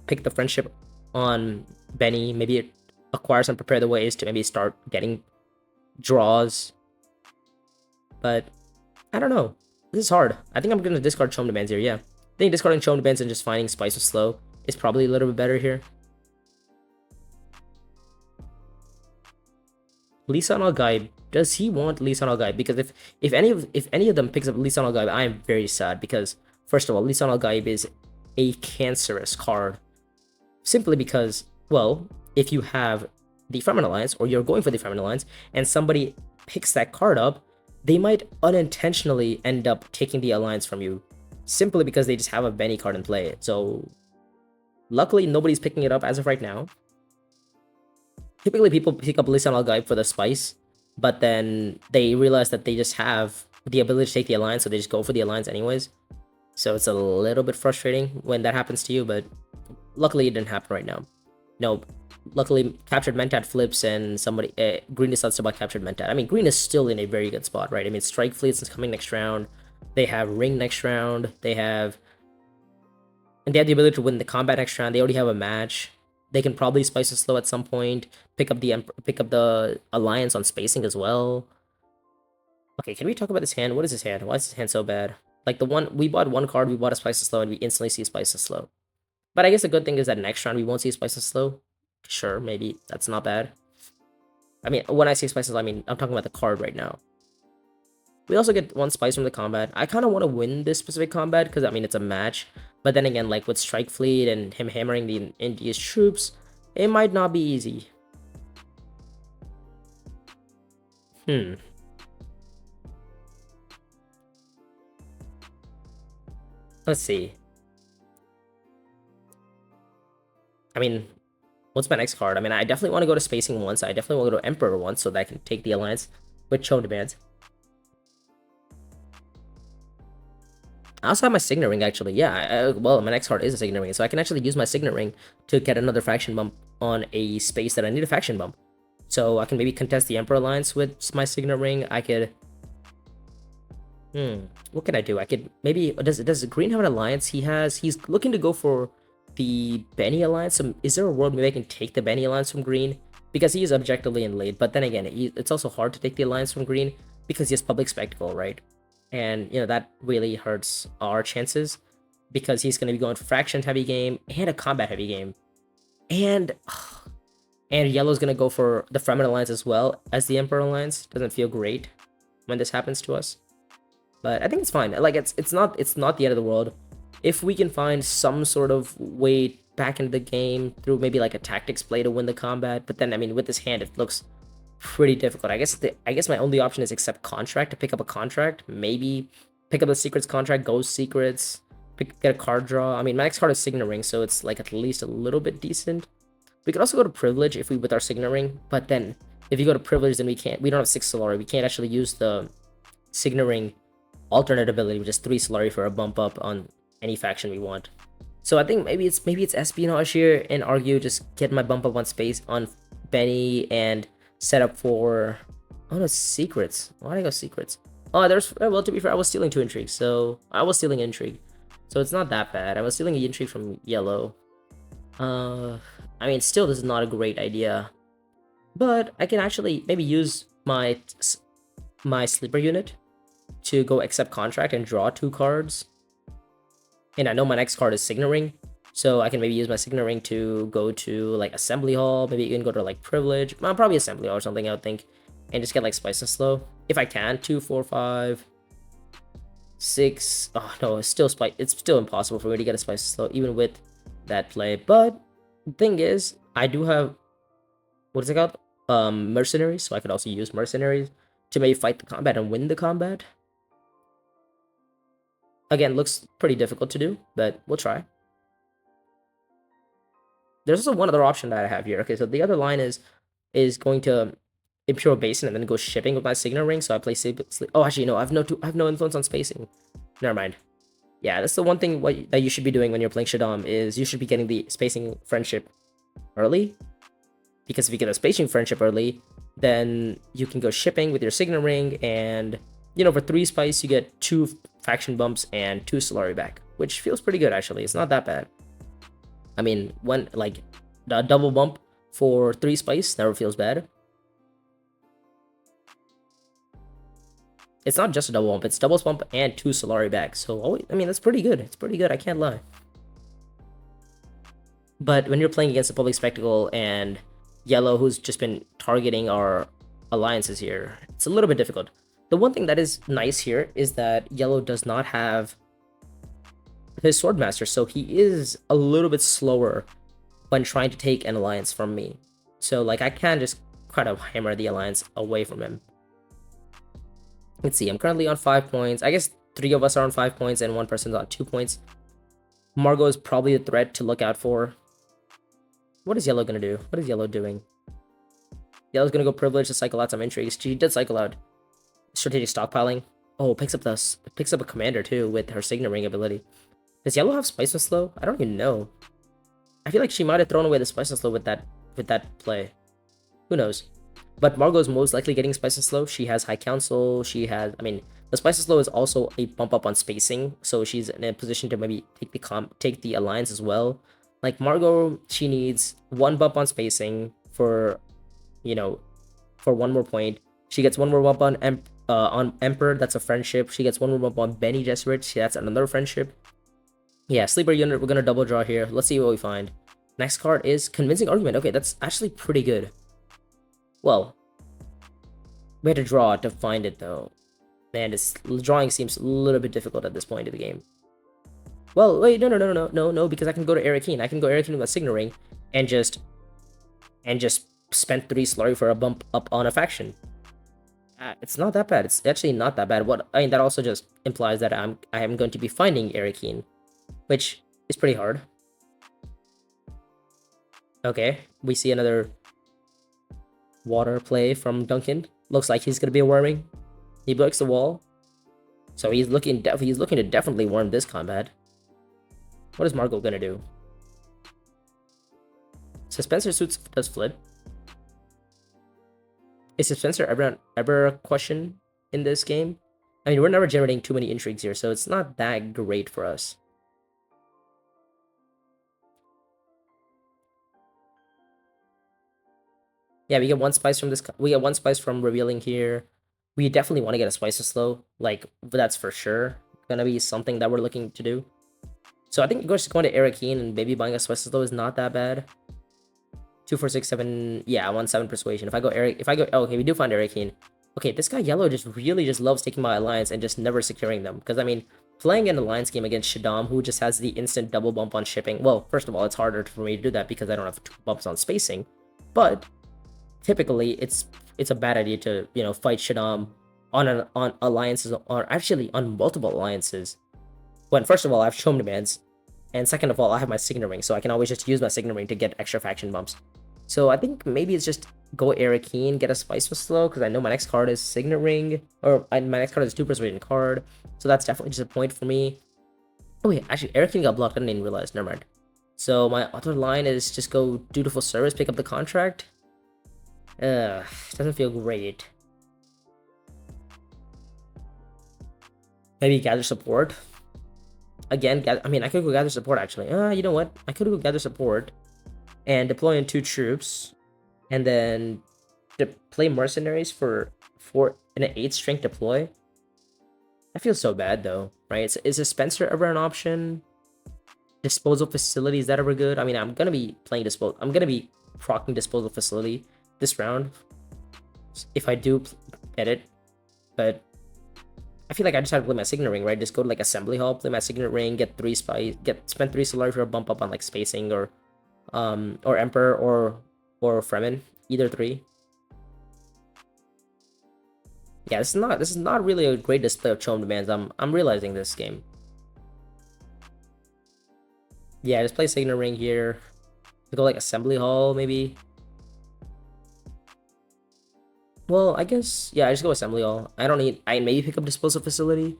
pick the friendship on Benny, maybe acquire some Prepare the Ways to maybe start getting draws. But I don't know. This is hard. I think I'm gonna discard Chome Demands here, yeah. I think discarding Chome Demands and just finding Spice of Slow is probably a little bit better here. Lisan Al-Gaib. Does he want Lisan Al-Gaib? Because if any of them picks up Lisan Al-Gaib, I am very sad, because first of all, Lisan Al-Gaib is a cancerous card. Simply because, well, if you have the Fremen Alliance, or you're going for the Fremen Alliance, and somebody picks that card up, they might unintentionally end up taking the Alliance from you, simply because they just have a Benny card in play. So, luckily, nobody's picking it up as of right now. Typically, people pick up Lisan Al-Gaib for the Spice, but then they realize that they just have the ability to take the Alliance, so they just go for the Alliance anyways. So it's a little bit frustrating when that happens to you, but luckily it didn't happen right now. No, luckily Captured Mentat flips and somebody green decides to buy Captured Mentat. I mean, green is still in a very good spot, right? I mean, Strike Fleets is coming next round. They have Ring next round. And they have the ability to win the combat next round. They already have a match. They can probably Spice of Slow at some point. Pick up the Alliance on spacing as well. Okay, can we talk about this hand? What is this hand? Why is this hand so bad? Like, we bought one card, we bought a Spice of Slow, and we instantly see Spice of Slow. But I guess the good thing is that next round we won't see Spice of Slow. Sure, maybe. That's not bad. I mean, when I say Spice of Slow, I mean, I'm talking about the card right now. We also get one Spice from the combat. I kind of want to win this specific combat, because, I mean, it's a match. But then again, like, with Strike Fleet and him hammering the India's troops, it might not be easy. Let's see. I mean, what's my next card? I mean, I definitely want to go to Spacing once. I definitely want to go to Emperor once, so that I can take the Alliance with Chome Demands. I also have my Signet Ring, actually. Yeah, well, my next card is a Signet Ring, so I can actually use my Signet Ring to get another faction bump on a space that I need a faction bump. So I can maybe contest the Emperor Alliance with my Signet Ring. I could... what can I do? I could maybe... Does Green have an alliance? He's looking to go for the Benny Alliance. So is there a world maybe I can take the Benny Alliance from Green? Because he is objectively in lead, but then again, it's also hard to take the Alliance from Green because he has Public Spectacle, right? And, you know, that really hurts our chances because he's going to be going for Faction heavy game and a combat heavy game. And Yellow's going to go for the Fremen Alliance as well as the Emperor Alliance. Doesn't feel great when this happens to us. But I think it's fine. Like, it's not the end of the world. If we can find some sort of way back into the game through maybe like a tactics play to win the combat, but then I mean with this hand it looks pretty difficult. I guess my only option is accept contract, to pick up a contract, maybe pick up the secrets contract, ghost secrets, get a card draw. I mean my next card is Signet Ring, so it's like at least a little bit decent. We could also go to privilege if we with our Signet Ring, but then if you go to privilege then we don't have 6 Solari. We can't actually use the Signet Ring alternate ability, which is 3 Solari for a bump up on any faction we want. So I think maybe it's espionage here and argue just get my bump up on space on Benny and set up for... Oh no, secrets. Why did I go secrets? Oh, well, to be fair, I was stealing 2 intrigues, so I was stealing intrigue. So it's not that bad. I was stealing an intrigue from yellow. I mean, still, this is not a great idea. But I can actually maybe use my sleeper unit to go accept contract and draw 2 cards. And I know my next card is Signet Ring, so I can maybe use my Signet Ring to go to like Assembly Hall. Maybe you can go to like Privilege. Well, probably Assembly Hall or something, I would think. And just get like Spice and Slow. If I can, 2, 4, 5, 6. Oh no, it's still impossible for me to get a Spice and Slow, even with that play. But the thing is, I do have... What is it called? Mercenaries, so I could also use Mercenaries to maybe fight the combat and win the combat. Again, looks pretty difficult to do, but we'll try. There's also one other option that I have here. Okay, so the other line is going to Imperial Basin and then go shipping with my Signet Ring. So I play oh, actually no, I have no influence on spacing. Never mind. Yeah, that's the one thing that you should be doing when you're playing Shaddam is you should be getting the spacing friendship early. Because if you get a spacing friendship early, then you can go shipping with your Signet Ring, and you know, for 3 spice you get 2 faction bumps and 2 Solari back, which feels pretty good actually. It's not that bad. I mean, one like a double bump for 3 spice never feels bad. It's not just a double bump, it's double bump and 2 Solari back. So I mean, that's pretty good. It's pretty good, I can't lie. But when you're playing against a Public Spectacle and yellow, who's just been targeting our alliances here, it's a little bit difficult. The one thing that is nice here is that yellow does not have his Swordmaster, so he is a little bit slower when trying to take an alliance from me. So like I can just kind of hammer the alliance away from him. Let's see, I'm currently on 5 points. I guess 3 of us are on 5 points and 1 person's on 2 points. Margot is probably a threat to look out for. What is yellow gonna do? What is yellow doing? Yellow's gonna go privilege to cycle out some intrigues. She did cycle out strategic stockpiling. Oh, picks up a commander too with her Signet Ring ability. Does yellow have Spice and Slow? I don't even know. I feel like she might have thrown away the Spice and Slow with that play. Who knows? But Margot's most likely getting Spice and Slow. She has High Council. She has... I mean, the Spice and Slow is also a bump up on spacing, so she's in a position to maybe take the alliance as well. Like Margot, she needs 1 bump on spacing for, you know, for 1 more point. She gets 1 more bump on Emperor. That's a friendship. She gets 1 more bump on Benny Jesuit. That's another friendship. Yeah, sleeper unit. We're gonna double draw here. Let's see what we find. Next card is Convincing Argument. Okay, that's actually pretty good. Well, we had to draw to find it though. Man, this drawing seems a little bit difficult at this point of the game. Well, wait, no, because I can go to Arakeen. I can go Arakeen with a Signet Ring and just spend 3 Slurry for a bump up on a faction. It's not that bad. It's actually not that bad. That also just implies that I am going to be finding Arakeen, which is pretty hard. Okay, we see another water play from Duncan. Looks like he's gonna be a worming. He breaks the wall. So he's looking to definitely warm this combat. What is Margot gonna do? Suspensor Suits does flip. Is Suspensor ever a question in this game? I mean, we're never generating too many intrigues here, so it's not that great for us. Yeah, we get one spice from this. We get one spice from revealing here. We definitely want to get a spice of slow. Like, that's for sure gonna be something that we're looking to do. So I think just going to Arakeen and maybe buying a spice of slow is not that bad. 2, 4, 6, 7. Yeah, I want 7 persuasion. If I go oh, okay, we do find Arakeen. Okay, this guy yellow just loves taking my alliance and just never securing them. Because I mean, playing an alliance game against Shaddam, who just has the instant double bump on shipping. Well, first of all, it's harder for me to do that because I don't have 2 bumps on spacing. But typically, it's a bad idea to fight Shaddam on alliances, or actually on multiple alliances. When first of all, I have Chom demands, and second of all, I have my Signet Ring, so I can always just use my Signet Ring to get extra faction bumps. So I think maybe it's just go Arakeen, get a Spice with slow, because I know my next card is Signet Ring, or my next card is 2 Persuasion card, so that's definitely just a point for me. Oh wait, actually, Arakeen got blocked, I didn't even realize, never mind. So my other line is just go Dutiful Service, pick up the contract. Doesn't feel great. Maybe gather support. Again, I mean, I could go gather support actually. You know what? I could go gather support and deploy in 2 troops, and then play mercenaries for an 8 strength deploy. That feels so bad though, right? Is a Spencer ever an option? Disposal facility, is that ever good? I mean, I'm gonna be playing I'm gonna be procking disposal facility this round if I do get it, but I feel like I just have to play my Signet Ring, right? Just go to like Assembly Hall, play my Signet Ring, get 3 spice, spend 3 Solari for a bump up on like spacing or Emperor or Fremen, either 3. Yeah, this is not really a great display of Chom demands. I'm realizing this game. Yeah, just play Signet Ring here. Go like Assembly Hall maybe. Well, I guess, yeah, I just go Assembly Hall. I maybe pick up Disposal Facility.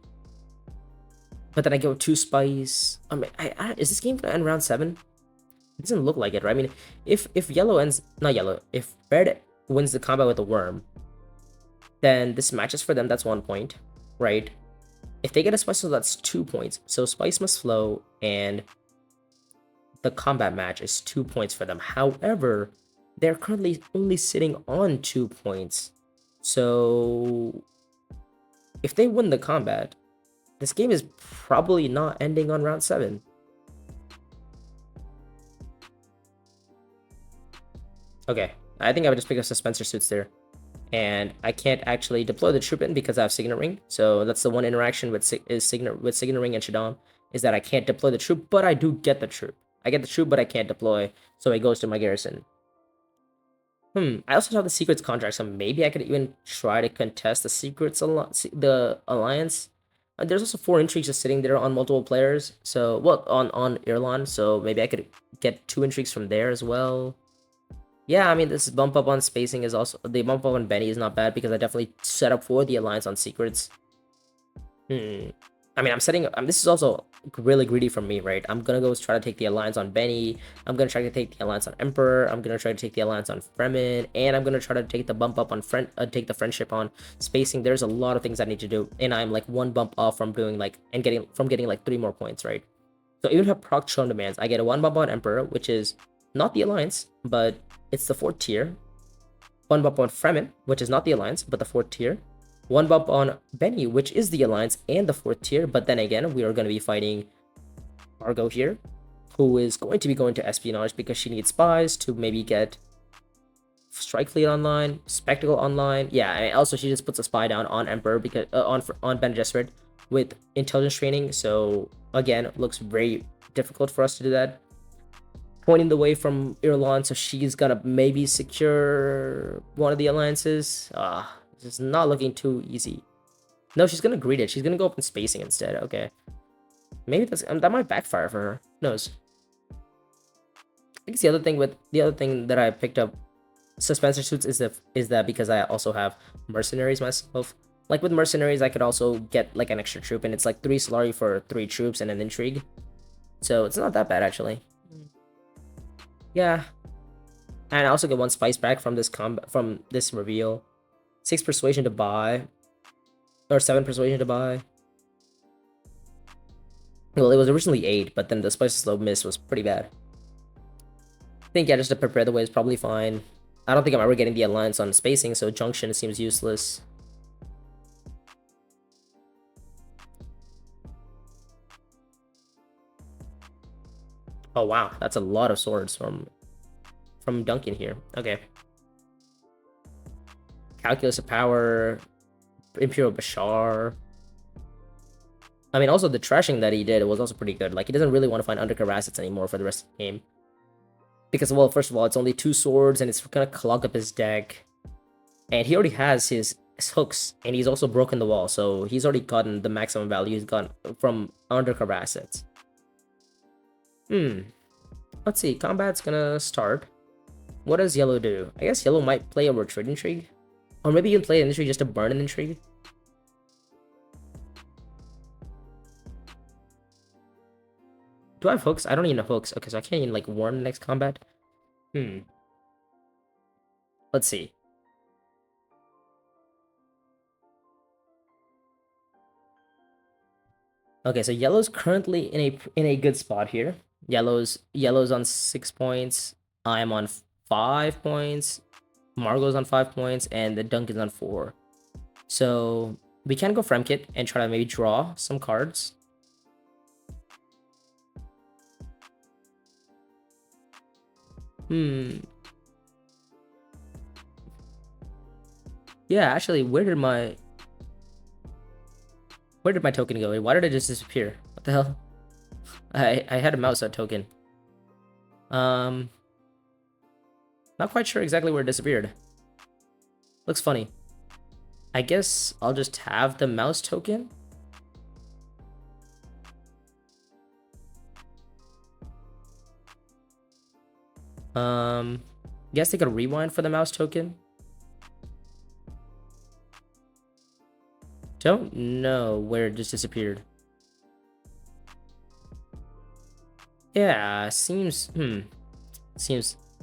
But then I go 2 Spice. I mean, is this game gonna end round 7? It doesn't look like it, right? I mean, if yellow ends, not yellow, if red wins the combat with the worm, then this matches for them, that's 1 point, right? If they get a Spice, so that's 2 points. So Spice must flow, and the combat match is 2 points for them. However, they're currently only sitting on 2 points. So if they win the combat, this game is probably not ending on round 7. Okay, I think I would just pick up Suspensor Suits there. And I can't actually deploy the troop in because I have Signet Ring. So that's the one interaction with Signet Ring and Shaddam, is that I can't deploy the troop, but I do get the troop. I get the troop, but I can't deploy, so it goes to my garrison. I also have the secrets contract, so maybe I could even try to contest the alliance. There's also 4 intrigues just sitting there on multiple players. So, well, on Irlon, so maybe I could get 2 intrigues from there as well. Yeah, I mean, this bump up on spacing is also, the bump up on Benny is not bad because I definitely set up for the alliance on secrets. I mean, this is also really greedy from me, right? I'm gonna go try to take the alliance on Benny. I'm gonna try to take the alliance on Emperor. I'm gonna try to take the alliance on Fremen, and I'm gonna try to take the bump up on take the friendship on spacing. There's a lot of things I need to do, and I'm like 1 bump off from doing like getting like 3 more points, right? So even if I proc Chom demands, I get a 1 bump on Emperor, which is not the alliance, but it's the 4th tier. 1 bump on Fremen, which is not the alliance, but the 4th tier. 1 bump on Benny, which is the alliance and the 4th tier, but then again, we are going to be fighting Margot here, who is going to be going to Espionage because she needs spies to maybe get Strike Fleet online, Spectacle online. Yeah, and also she just puts a spy down on Emperor because on Bene Gesserit with intelligence training. So again, looks very difficult for us to do that. Pointing the way from Irlon, so she's gonna maybe secure one of the alliances. This is not looking too easy. No, she's gonna greet it. She's gonna go up in spacing instead. Okay, maybe that might backfire for her. Who knows? I think the other thing that I picked up Suspensor Suits is that because I also have mercenaries myself. Like with mercenaries, I could also get like an extra troop, and it's like 3 Solari for 3 troops and an intrigue. So it's not that bad actually. Yeah. And I also get 1 spice back from this reveal. 6 persuasion to buy. Or 7 persuasion to buy. Well, it was originally 8, but then the spice slow miss was pretty bad. I think, yeah, just to prepare the way is probably fine. I don't think I'm ever getting the alliance on spacing, so junction seems useless. Oh wow, that's a lot of swords from Duncan here. Okay. Calculus of Power, Imperial Bashar. I mean, also the trashing that he did was also pretty good. Like, he doesn't really want to find undercover assets anymore for the rest of the game. Because, well, first of all, it's only 2 swords, and it's gonna clog up his deck. And he already has his hooks, and he's also broken the wall, so he's already gotten the maximum value he's gotten from undercover assets. Let's see, combat's gonna start. What does yellow do? I guess yellow might play a retreat intrigue. Or maybe you can play an intrigue just to burn an intrigue. Do I have hooks? I don't even have hooks. Okay, so I can't even like warn the next combat. Let's see. Okay, so yellow's currently in a good spot here. Yellow's on 6 points. I'm on 5 points. Margot's on 5 points, and the Duncan's on 4. So we can go Fremkit and try to maybe draw some cards. Yeah, actually, where did my token go? Why did it just disappear? What the hell? I had a mouse token. Not quite sure exactly where it disappeared. Looks funny. I guess I'll just have the mouse token. Guess they could rewind for the mouse token. Don't know where it just disappeared. Yeah, seems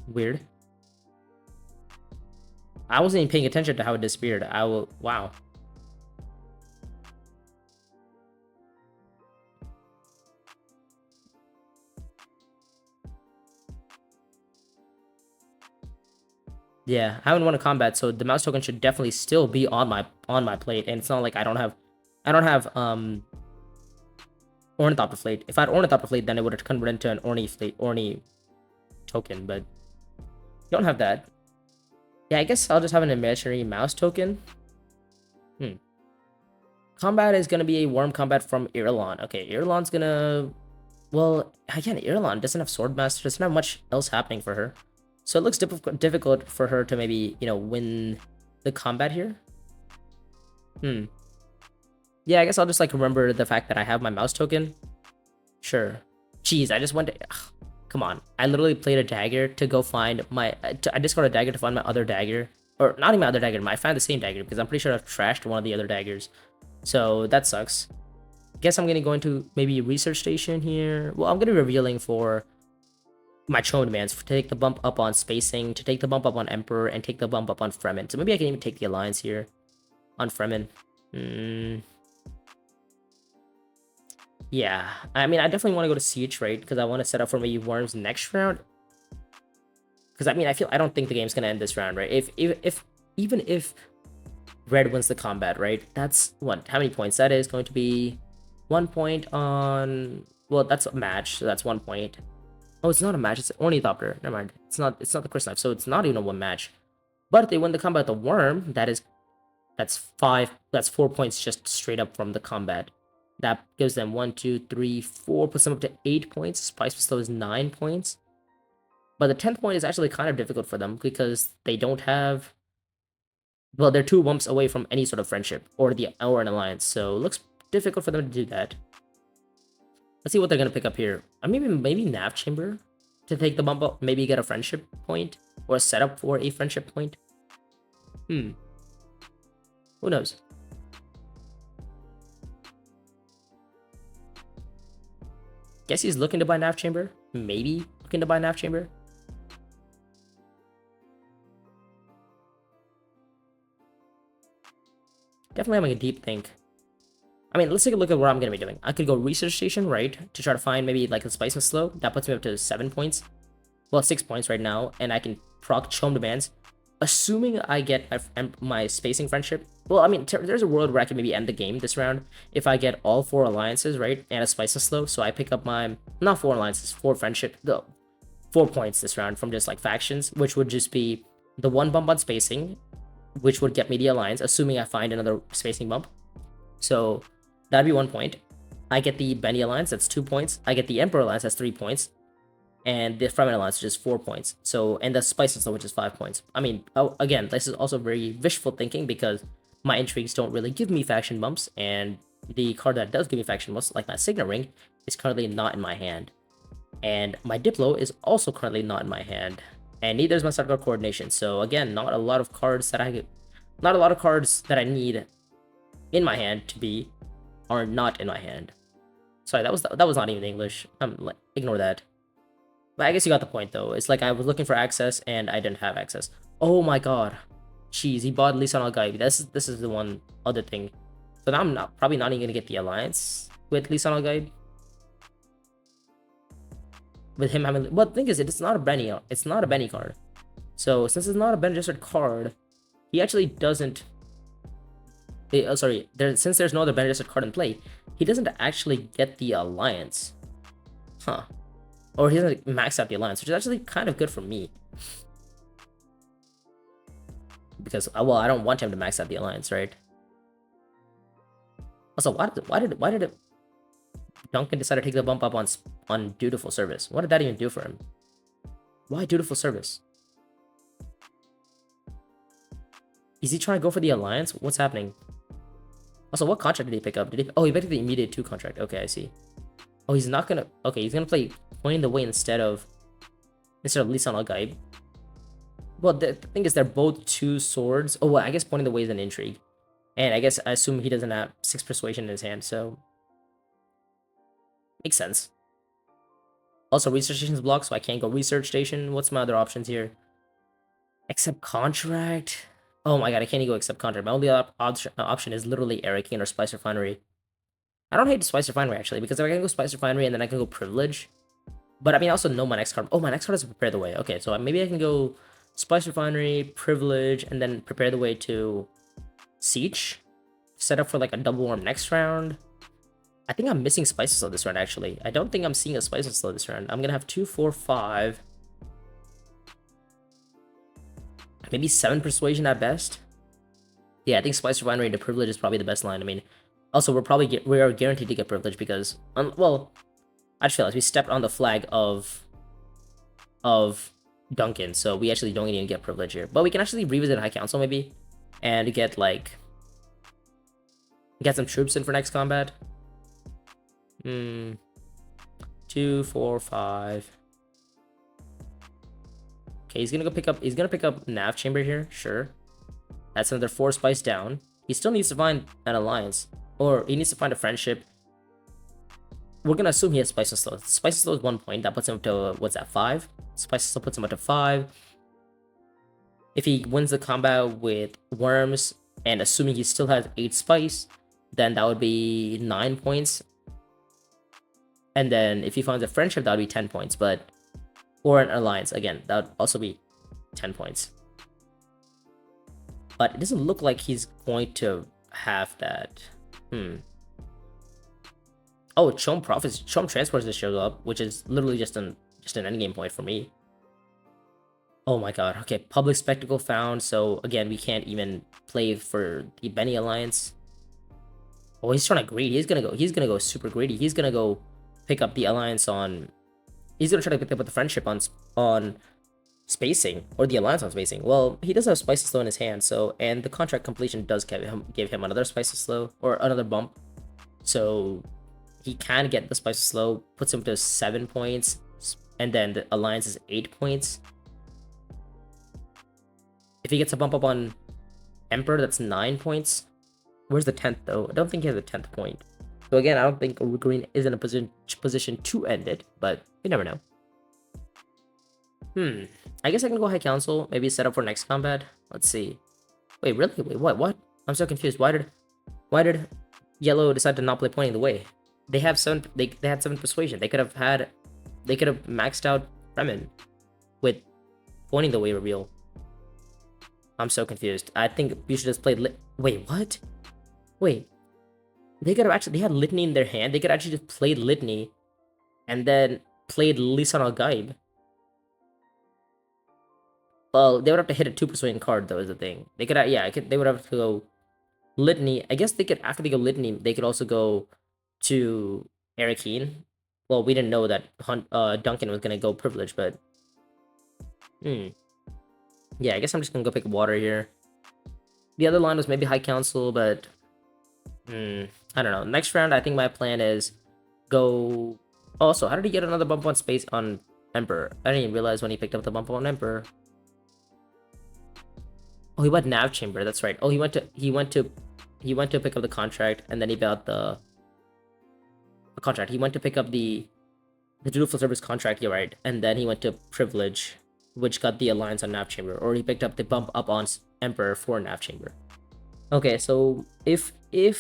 weird. I wasn't even paying attention to how it disappeared. Wow. Yeah, I haven't won a combat, so the mouse token should definitely still be on my plate, and it's not like I don't have Ornithopter Fleet. If I had Ornithopter Fleet, then it would have converted into an Orny token, but you don't have that. Yeah, I guess I'll just have an imaginary mouse token. Combat is gonna be a warm combat from Irulan. Okay, Irulan's gonna... Well, again, Irulan doesn't have Swordmaster, doesn't have much else happening for her. So it looks difficult for her to maybe, win the combat here. Yeah, I guess I'll just, like, remember the fact that I have my mouse token. Sure. Jeez, I just went to... Ugh, come on. I literally played a dagger to go find my... I discarded a dagger to find my other dagger. Or, not even my other dagger, I found the same dagger, because I'm pretty sure I've trashed one of the other daggers. So, that sucks. Guess I'm gonna go into maybe research station here. Well, I'm gonna be revealing for my Chone demands to take the bump up on spacing, to take the bump up on Emperor, and take the bump up on Fremen. So maybe I can even take the alliance here on Fremen. Yeah, I mean, I definitely want to go to Siege, right? Because I want to set up for maybe Worms next round. Because I mean, I don't think the game's gonna end this round, right? Even if Red wins the combat, right? That's what? How many points? That is going to be 1 point on... Well, that's a match, so that's 1 point. Oh, it's not a match. It's Ornithopter. Never mind. It's not the Chris Knife, so it's not even a 1 match. But if they win the combat, the Worm, that's 4 points just straight up from the combat. That gives them 1, 2, 3, 4, puts them up to 8 points. Spice Bestow is 9 points. But the 10th point is actually kind of difficult for them because they don't have... Well, they're 2 bumps away from any sort of friendship or an alliance, so it looks difficult for them to do that. Let's see what they're gonna pick up here. Maybe Nav Chamber to take the bump up, maybe get a friendship point or set up for a friendship point. Who knows? Guess he's looking to buy nav chamber. Maybe looking to buy nav chamber. Definitely having a deep think. I mean, let's take a look at what I'm going to be doing. I could go research station, right, to try to find maybe like a spice and slow. That puts me up to 7 points. Well, 6 points right now, and I can proc Chom demands. Assuming I get my spacing friendship. Well, I mean, there's a world where I can maybe end the game this round if I get all 4 alliances, right, and a spice and slow. So I pick up my, not 4 alliances, 4 friendship, no, 4 points this round from just like factions, which would just be the 1 bump on spacing, which would get me the alliance, assuming I find another spacing bump. So that'd be 1 point. I get the Benny alliance, that's 2 points. I get the Emperor alliance, that's 3 points. And the Fremen alliance, which is 4 points. So, and the spice and slow, which is 5 points. I mean, again, this is also very wishful thinking because my intrigues don't really give me faction bumps, and the card that does give me faction bumps, like my Signet Ring, is currently not in my hand. And my Diplo is also currently not in my hand. And neither is my Starguard Coordination. So again, not a lot of cards that I need in my hand to be are not in my hand. Sorry, that was not even English. Ignore that. But I guess you got the point though. It's like I was looking for access and I didn't have access. Oh my god. Jeez, he bought Lisan al-Gaib. This is the one other thing. So now I'm probably not even gonna get the alliance with Lisan al-Gaib. With him having, but the thing is, it's not a Benny card. So since it's not a Bene Gesserit card, he actually doesn't. Since there's no other Bene Gesserit card in play, he doesn't actually get the alliance, huh? Or he doesn't max out the alliance, which is actually kind of good for me. Because well, I don't want him to max out the alliance, right? Also, why did Duncan decide to take the bump up on Dutiful Service? What did that even do for him? Why Dutiful Service? Is he trying to go for the alliance? What's happening? Also, what contract did he pick up? Oh, he picked up the immediate 2 contract. Okay, I see. Oh, he's not gonna. Okay, he's gonna play Pointing the Way instead of Lisan al-Gaib. Well, the thing is, they're both 2 swords. Oh, well, I guess Pointing the Way is an intrigue, and I assume he doesn't have 6 persuasion in his hand, so makes sense. Also, research station's blocked, so I can't go research station. What's my other options here? Accept contract. Oh my god, I can't even go accept contract. My only option is literally Eric King or Spice Refinery. I don't hate Spice Refinery, actually, because if I can go Spice Refinery and then I can go Privilege. But I mean, I also know my next card. Oh, my next card is Prepare the Way. Okay, so maybe I can go Spice Refinery, Privilege, and then Prepare the Way to Siege. Set up for like a double warm next round. I think I'm missing Spices Slow this round, actually. I don't think I'm seeing a Spices Slow this round. I'm going to have 2, 4, 5. Maybe 7 Persuasion at best. Yeah, I think Spice Refinery to Privilege is probably the best line. I mean, also, we are guaranteed to get Privilege because, well, I just realized we stepped on the flag of Duncan, so we actually don't even get Privilege here. But we can actually revisit High Council, maybe, and get some troops in for next combat. 2, 4, 5. Okay, he's gonna pick up Nav Chamber here, sure. That's another 4 spice down. He still needs to find an alliance. Or he needs to find a friendship. We're gonna assume he has Spice and Slow. Spice and Slow is 1 point. That puts him up to, what's that, 5? Spice and Slow puts him up to 5. If he wins the combat with Worms, and assuming he still has 8 spice, then that would be 9 points. And then if he finds a friendship, that would be 10 points. Or an alliance, again, that would also be 10 points. But it doesn't look like he's going to have that. Oh, Chom Transports just showed up, which is literally just an endgame point for me. Oh my god. Okay, Public Spectacle found. So again, we can't even play for the Benny Alliance. Oh, he's trying to greed. He's gonna go super greedy. He's gonna go pick up the alliance on. He's gonna try to pick up the friendship on spacing, or the alliance on spacing. Well, he does have Spices Slow in his hand, so, and the contract completion does give him another Spices Slow, or another bump. So he can get the Spices Slow, puts him to 7 points, and then the alliance is 8 points. If he gets a bump up on Emperor, that's 9 points. Where's the 10th though? I don't think he has a 10th point. So again, I don't think green is in a position to end it, but you never know. I guess I can go High Council, maybe set up for next combat. Let's see. Wait, really? Wait, what? I'm so confused. Why did yellow decide to not play Pointing the Way? They have 7 they had 7 persuasion. They could have maxed out Fremen with Pointing the Way reveal. I'm so confused. I think we should just play wait, what? Wait. They could have actually, they had Litany in their hand. They could actually just play Litany and then played Lisan al Gaib. Well, they would have to hit a 2 persuasion card though, is the thing. They could, they would have to go Litany. I guess they could, after they go Litany, they could also go to Arakeen. Well, we didn't know that Duncan was gonna go Privilege, but yeah, I guess I'm just gonna go pick water here. The other line was maybe High Council, but I don't know. Next round, I think my plan is go. Also, how did he get another bump on space on Emperor? I didn't even realize when he picked up the bump on Emperor. Oh, he went Nav Chamber. That's right. Oh, he went to pick up the contract, and then he got the contract. He went to pick up the dutiful service contract. You're right, and then he went to Privilege, which got the alliance on Nav Chamber, or he picked up the bump up on Emperor for Nav Chamber. Okay, so if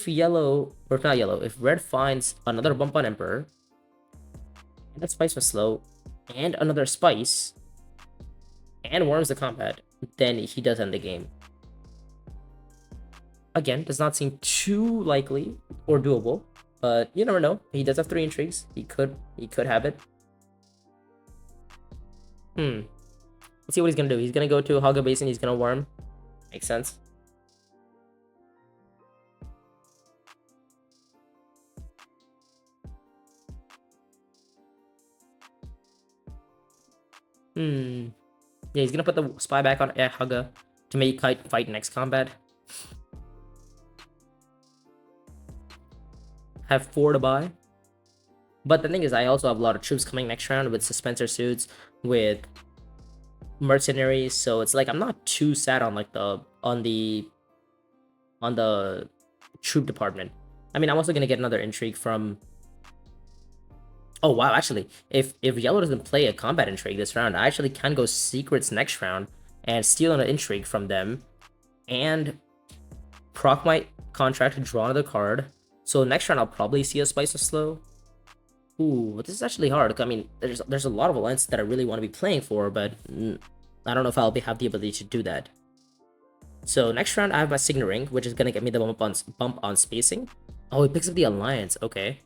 yellow, or not yellow, if red finds another bump on Emperor, and that spice was slow, and another spice, and warms the combat, then he does end the game. Again, does not seem too likely or doable, but you never know. He does have 3 intrigues. He could have it. Let's see what he's gonna do. He's gonna go to Haga Basin. He's gonna worm. Makes sense. Yeah, he's gonna put the spy back on Haga to make Kite fight next combat. Have 4 to buy. But the thing is, I also have a lot of troops coming next round with Suspensor Suits, with mercenaries, so it's like I'm not too sad on like on the troop department. I mean, I'm also gonna get another intrigue from. Oh wow, actually, if yellow doesn't play a combat intrigue this round, I actually can go secrets next round and steal an intrigue from them, and proc my contract to draw another card. So next round I'll probably see a Spice of Slow. Ooh, this is actually hard. I mean, there's a lot of alliances that I really want to be playing for, but I don't know if I'll have the ability to do that. So next round I have my Signet Ring, which is gonna get me the bump on spacing. Oh, he picks up the alliance. Okay,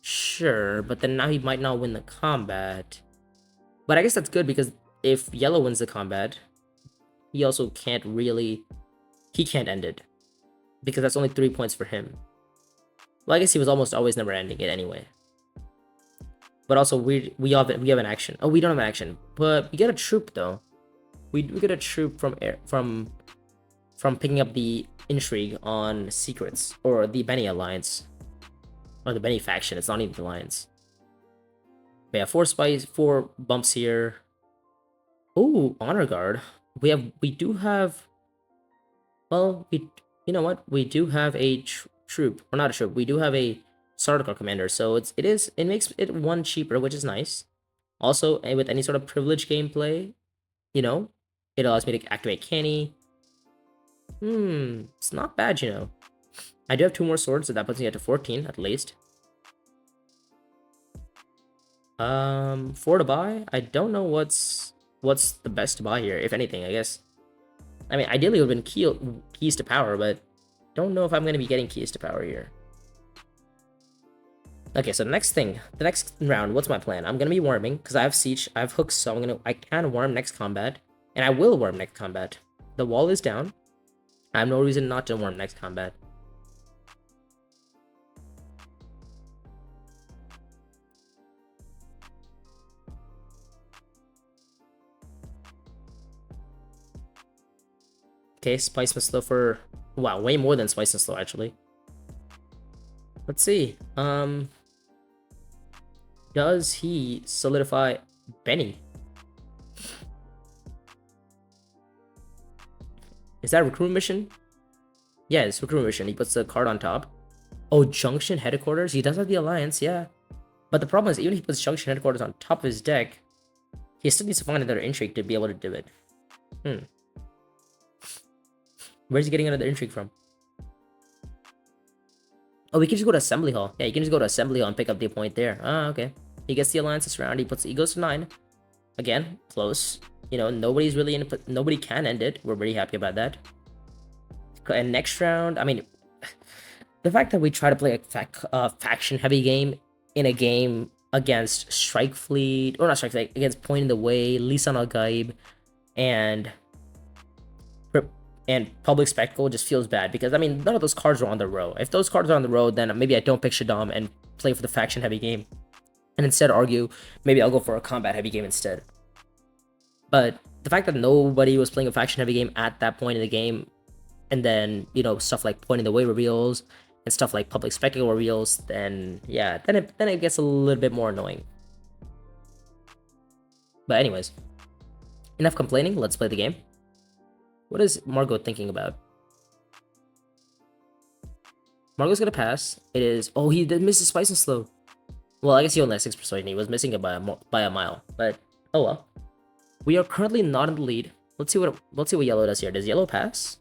sure, but then now he might not win the combat. But I guess that's good, because if yellow wins the combat, he also can't really. He can't end it, because that's only 3 points for him. Well, I guess he was almost always never ending it anyway. But also we have an action. Oh, we don't have an action, but we get a troop though. We get a troop from picking up the intrigue on secrets, or the Benny alliance, or the Benny faction. It's not even the alliance. We have 4 bumps here. Oh, honor guard. We do have. Well, you know what? We do have a troop, or not a troop. We do have a Sardaukar commander, so it makes it 1 cheaper, which is nice. Also, with any sort of privilege gameplay, you know, it allows me to activate Canny. It's not bad, you know. I do have 2 more swords, so that puts me up to 14 at least. 4 to buy. I don't know what's the best to buy here, if anything. I guess. I mean, ideally it would have been keys to power, but don't know if I'm going to be getting keys to power here. Okay, so the next round, what's my plan? I'm going to be worming, because I have siege, I have hooks, so I can worm next combat, and I will worm next combat. The wall is down. I have no reason not to worm next combat. Okay, Spice and Slow for. Wow, way more than Spice and Slow, actually. Let's see. Does he solidify Benny? Is that a recruitment mission? Yeah, it's recruitment mission. He puts the card on top. Oh, Junction Headquarters? He does have the Alliance, yeah. But the problem is, even if he puts Junction Headquarters on top of his deck, he still needs to find another Intrigue to be able to do it. Where's he getting another Intrigue from? Oh, we can just go to Assembly Hall. Yeah, you can just go to Assembly Hall and pick up the point there. Ah, okay. He gets the Alliances round. He goes to 9. Again, close. You know, nobody's really in. Nobody can end it. We're very happy about that. And next round, I mean, the fact that we try to play a faction-heavy game in a game against Strike Fleet, or not Strike Fleet, against Point in the Way, Lisan al-Gaib, and Public Spectacle just feels bad because, I mean, none of those cards are on the road. If those cards are on the road, then maybe I don't pick Shaddam and play for the faction-heavy game, and instead argue, maybe I'll go for a combat-heavy game instead. But the fact that nobody was playing a faction-heavy game at that point in the game, and then, you know, stuff like Point in the Way reveals, and stuff like Public Spectacle reveals, then, yeah, then it gets a little bit more annoying. But anyways, enough complaining, let's play the game. What is Margot thinking about? Margot's gonna pass. It is... Oh, he did miss his Spice and Slow. Well, I guess he only has 6 Persuasion. He was missing it by a mile. But, oh well. We are currently not in the lead. Let's see what Yellow does here. Does Yellow pass?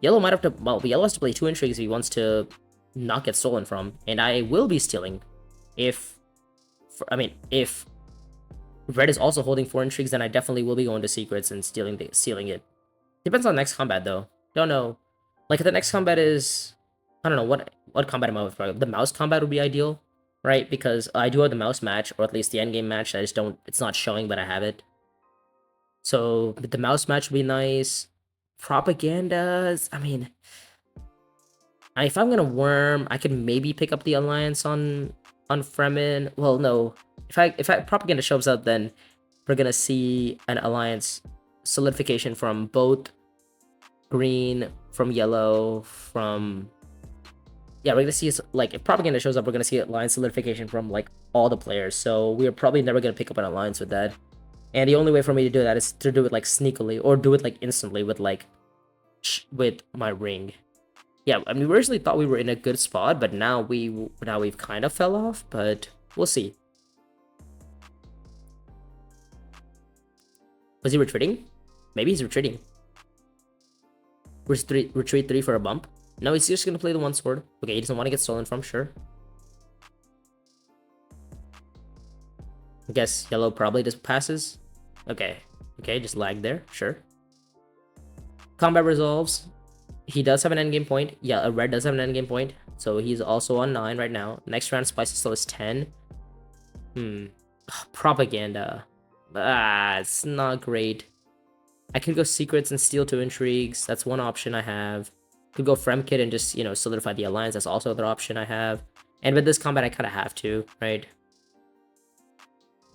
Yellow might have to... Well, Yellow has to play 2 Intrigues if he wants to not get stolen from. And I will be stealing if... if Red is also holding 4 Intrigues, then I definitely will be going to Secrets and stealing it. Depends on next combat, though. Don't know. Like, if the next combat is... I don't know, what combat am I with? The mouse combat would be ideal, right? Because I do have the mouse match, or at least the endgame match. I just don't... It's not showing, but I have it. So, the mouse match would be nice. Propagandas... I mean... If I'm gonna Worm, I could maybe pick up the Alliance on Fremen. Well, no. If Propaganda shows up, then we're gonna see an Alliance solidification from both green, from yellow, from... Yeah, we're gonna see, like, if Propaganda shows up, we're gonna see Alliance solidification from, like, all the players. So we are probably never gonna pick up an Alliance with that. And the only way for me to do that is to do it, like, sneakily, or do it, like, instantly with, like, with my ring. Yeah, I mean, we originally thought we were in a good spot, but now we've kind of fell off, but we'll see. Was he retreating? Maybe he's retreating. Retreat 3 for a bump. No, he's just gonna play the 1 sword. Okay, he doesn't want to get stolen from, sure. I guess Yellow probably just passes. Okay, just lag there, sure. Combat resolves. He does have an endgame point. Yeah, Red does have an endgame point. So he's also on 9 right now. Next round, Spice and Slow is 10. Propaganda. It's not great. I could go Secrets and steal 2 Intrigues. That's one option I have. Could go Fremkit and just, you know, solidify the Alliance. That's also another option I have. And with this combat, I kind of have to, right?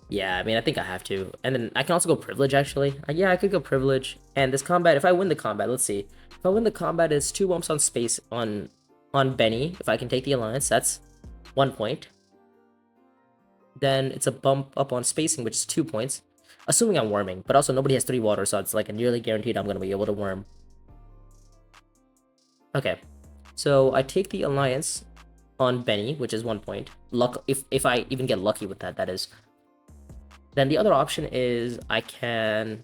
Yeah, I mean, I think I have to. And then I can also go Privilege, actually. Yeah, I could go Privilege. And this combat, if I win the combat, let's see. If I win the combat, is 2 bumps on space on Benny. If I can take the Alliance, that's 1 point. Then it's a bump up on spacing, which is 2 points. Assuming I'm worming. But also, nobody has 3 water, so it's like a nearly guaranteed I'm going to be able to worm. Okay. So I take the Alliance on Benny, which is 1 point. Luck, if I even get lucky with that, that is. Then the other option is I can...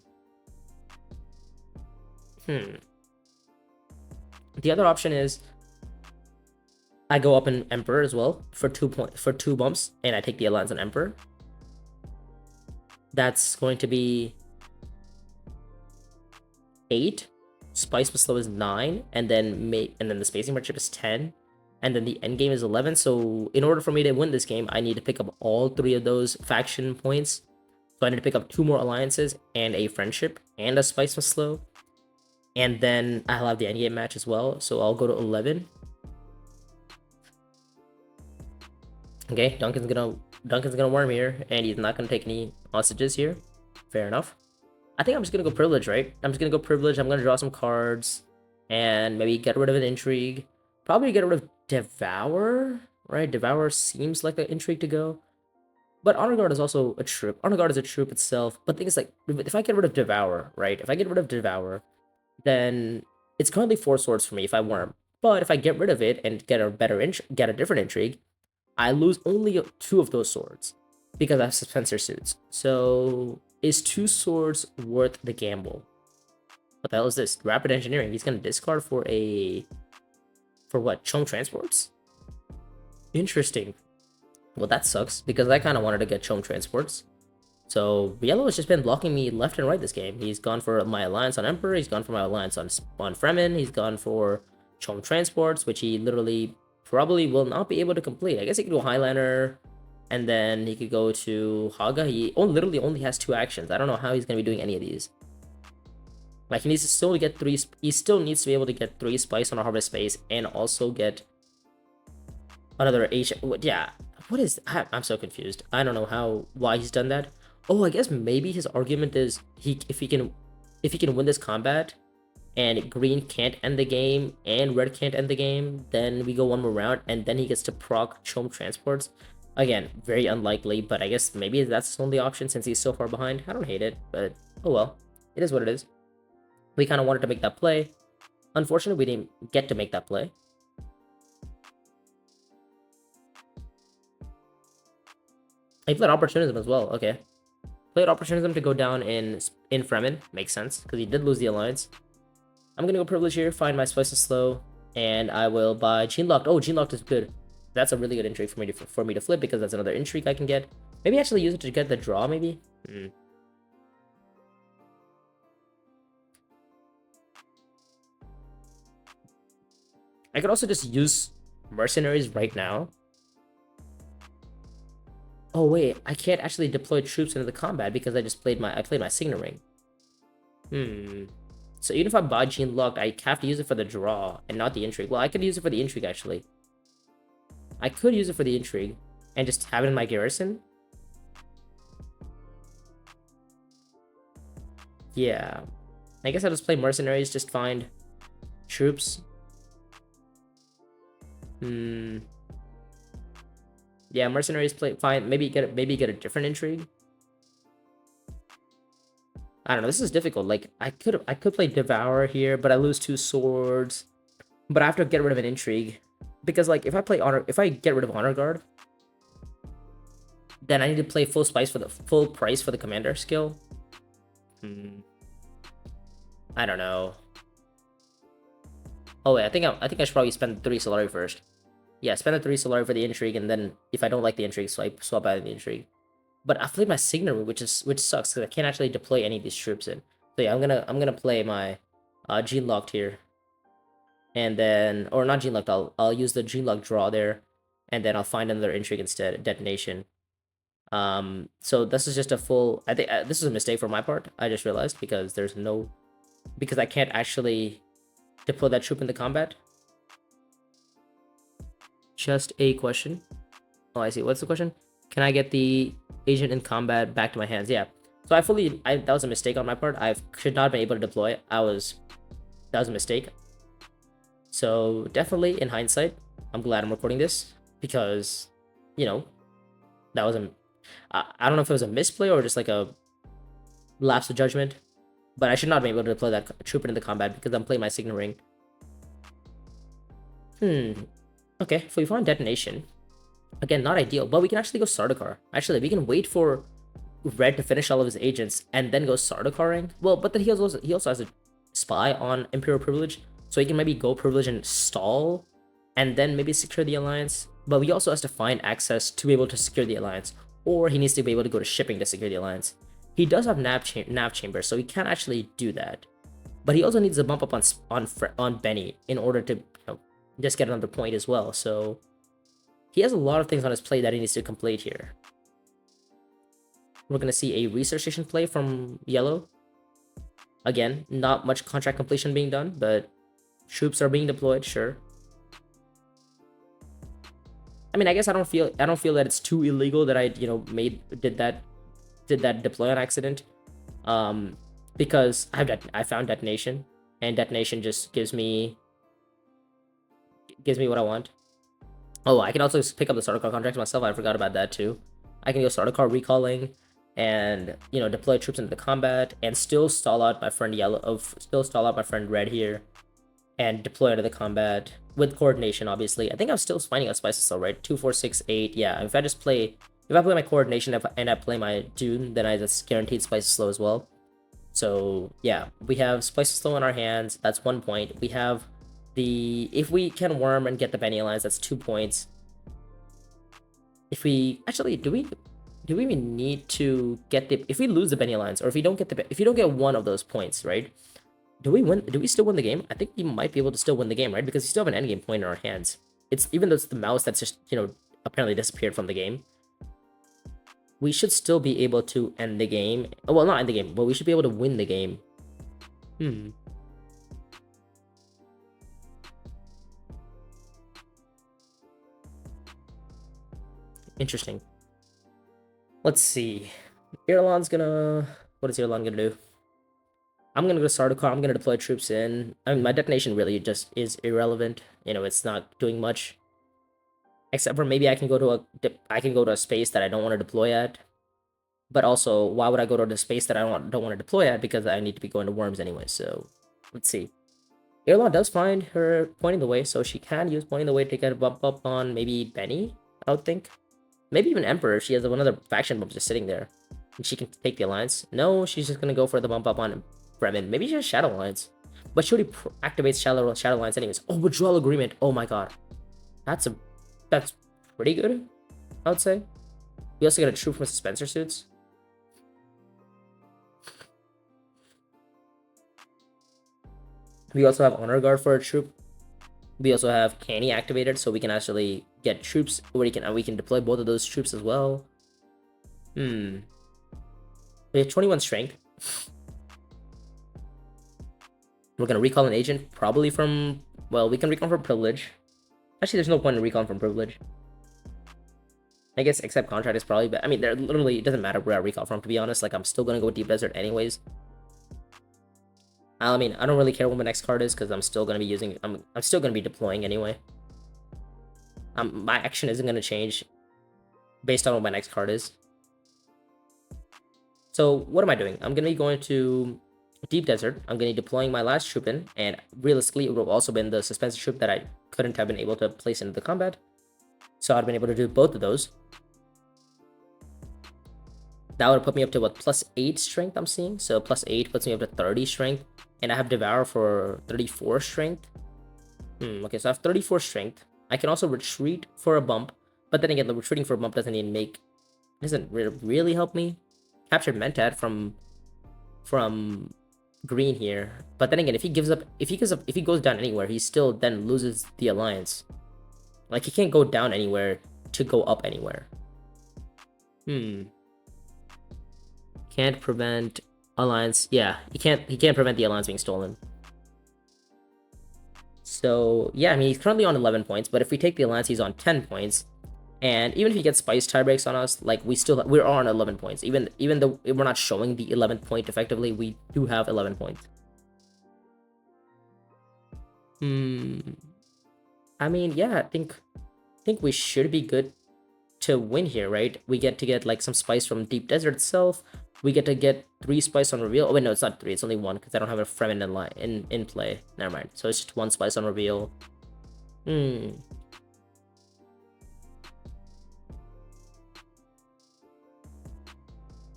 The other option is I go up in Emperor as well for 2 bumps, and I take the Alliance on Emperor. That's going to be 8. Spice with Slow is 9, and then the Spacing Partnership is 10, and then the end game is 11. So in order for me to win this game, I need to pick up all 3 of those faction points. So I need to pick up 2 more Alliances and a Friendship and a Spice with Slow. And then I'll have the endgame match as well. So I'll go to 11. Okay, Duncan's gonna worm here, and he's not gonna take any hostages here. Fair enough. I think I'm just gonna go Privilege, right? I'm just gonna go Privilege. I'm gonna draw some cards, and maybe get rid of an Intrigue. Probably get rid of Devour, right? Devour seems like the Intrigue to go. But Honor Guard is also a troop. Honor Guard is a troop itself. But the thing is, like, if I get rid of Devour, right? If I get rid of Devour, then it's currently 4 swords for me if I worm. But if I get rid of it and get a different intrigue, I lose only 2 of those swords because I have Spencer suits. So is 2 swords worth the gamble? What the hell is this? Rapid engineering. He's gonna discard for what? Chong transports? Interesting. Well, that sucks because I kind of wanted to get Chong transports. So Yellow has just been blocking me left and right this game. He's gone for my alliance on Emperor. He's gone for my alliance on Fremen. He's gone for Chom transports, which he literally probably will not be able to complete. I guess he could go Highlander, and then he could go to Haga. He literally only has 2 actions. I don't know how he's gonna be doing any of these. Like he needs to still get 3. He still needs to be able to get 3 spice on a harvest space and also get another H. Yeah, what is? I'm so confused. I don't know why he's done that. Oh, I guess maybe his argument is if he can win this combat and green can't end the game and red can't end the game, then we go one more round and then he gets to proc Chom transports. Again, very unlikely, but I guess maybe that's his only option since he's so far behind. I don't hate it, but oh well. It is what it is. We kind of wanted to make that play. Unfortunately, we didn't get to make that play. I played Opportunism as well, okay. Played Opportunism to go down in Fremen. Makes sense, because he did lose the alliance. I'm gonna go Privilege here, find my Spice is slow, and I will buy Gene Locked. Oh, Gene Locked is good. That's a really good intrigue for me to flip, because that's another intrigue I can get. Maybe actually use it to get the draw, maybe? I could also just use Mercenaries right now. Oh wait, I can't actually deploy troops into the combat because I played my Signet Ring. So even if I buy Gene Locked, I have to use it for the draw and not the intrigue. Well, I could use it for the intrigue actually. I could use it for the intrigue and just have it in my garrison. Yeah. I guess I'll just play Mercenaries, just find troops. Yeah, Mercenaries play fine. Maybe get a different intrigue. I don't know. This is difficult. Like I could play Devour here, but I lose 2 swords. But I have to get rid of an intrigue because like if I get rid of Honor Guard, then I need to play full price for the commander skill. I don't know. Oh wait, I think I should probably spend 3 Solari first. Yeah, spend the 3 Solari for the intrigue, and then if I don't like the intrigue, swap out the intrigue. But I played my Signet Ring, which sucks because I can't actually deploy any of these troops in. So yeah, I'm gonna play my Gene Locked here, and then not Gene Locked. I'll use the Gene Locked draw there, and then I'll find another intrigue instead, detonation. So this is just a full. I think this is a mistake for my part. I just realized because I can't actually deploy that troop into combat. Just a question. Oh, I see. What's the question? Can I get the agent in combat back to my hands? Yeah. So that was a mistake on my part. I should not have been able to deploy it. That was a mistake. So definitely in hindsight, I'm glad I'm recording this because, that was I don't know if it was a misplay or just like a lapse of judgment, but I should not have been able to deploy that troop into combat because I'm playing my Signet Ring. Okay, so we found detonation. Again, not ideal, but we can actually go Sardaukar. Actually, we can wait for Red to finish all of his agents and then go Sardaukaring. Well, but then he also has a spy on Imperial Privilege, so he can maybe go Privilege and stall, and then maybe secure the alliance. But he also has to find access to be able to secure the alliance, or he needs to be able to go to shipping to secure the alliance. He does have nav chamber, so he can actually do that. But he also needs to bump up on Benny in order to just get another point as well. So he has a lot of things on his plate that he needs to complete here. We're going to see a research station play from Yellow. Again, not much contract completion being done, but troops are being deployed, sure. I mean, I guess I don't feel that it's too illegal that I, did that deploy on accident. Because I found detonation, and detonation just gives me what I want. Oh, I can also pick up the Sardaukar contracts myself. I forgot about that too. I can go Sardaukar recalling and deploy troops into the combat and still stall out my friend Red here, and deploy into the combat with coordination, obviously. I think I'm still finding out spices though, right? 2, 4, 6, 8. Yeah, if I play my coordination and I play my Dune, then I just guaranteed spices slow as well. So yeah, we have spices slow in our hands. That's 1 point. We have if we can worm and get the Benny Alliance, that's 2 points. If we actually do we even need to get if we lose the Benny Alliance, or if you don't get one of those points, right? Do we win? Do we still win the game? I think we might be able to still win the game, right? Because we still have an endgame point in our hands. It's even though it's the mouse that's just, apparently disappeared from the game. We should still be able to end the game. Well, not end the game, but we should be able to win the game. Interesting. Let's see. Irulan's gonna... What is Irulan gonna do? I'm gonna go Sardaukar. I'm gonna deploy troops in. I mean, my detonation really just is irrelevant. It's not doing much. Except for maybe I can go to a space that I don't want to deploy at. But also, why would I go to the space that I don't want to deploy at? Because I need to be going to worms anyway. So let's see. Irulan does find her pointing the way, so she can use pointing the way to get a bump up on maybe Benny, I would think. Maybe even Emperor if she has another faction bump just sitting there. And she can take the Alliance. No, she's just gonna go for the bump up on Bremen. Maybe she has Shadow Alliance. But she already activates Shadow Alliance anyways. Oh, Withdrawal Agreement. Oh my god. That's pretty good, I would say. We also get a troop from Spencer Suits. We also have Honor Guard for a troop. We also have Canny activated, so we can actually get troops where we can deploy both of those troops as well. We have 21 strength. We're gonna recall an agent, probably from... Well, we can recall from privilege. Actually, there's no point in recall from privilege. I guess except contract is probably... But I mean, it doesn't matter where I recall from, to be honest. Like, I'm still gonna go with Deep Desert anyways. I mean, I don't really care what my next card is, because I'm still gonna be using... I'm still gonna be deploying anyway. My action isn't gonna change based on what my next card is. So, what am I doing? I'm gonna be going to Deep Desert. I'm gonna be deploying my last troop in, and realistically, it would have also been the Suspense troop that I couldn't have been able to place into the combat. So, I'd been able to do both of those. That would have put me up to, what, +8 strength I'm seeing? So, +8 puts me up to 30 strength. And I have Devour for 34 strength. Okay, so I have 34 strength. I can also retreat for a bump. But then again, the retreating for a bump doesn't really help me. Captured Mentat from green here. But then again, if he goes down anywhere, he still then loses the Alliance. Like, he can't go down anywhere to go up anywhere. Can't prevent Alliance. Yeah, he can't prevent the Alliance being stolen. So yeah, I mean, he's currently on 11 points, but if we take the Alliance, he's on 10 points. And even if he gets Spice tiebreaks on us, like, we're on 11 points. Even though we're not showing the 11th point effectively, we do have 11 points. I mean, yeah, I think we should be good to win here, right? We get to get like some spice from Deep Desert itself. We get to get 3 spice on reveal. Oh wait, no, it's not 3. It's only 1 because I don't have a Fremen in play. Never mind. So it's just 1 spice on reveal.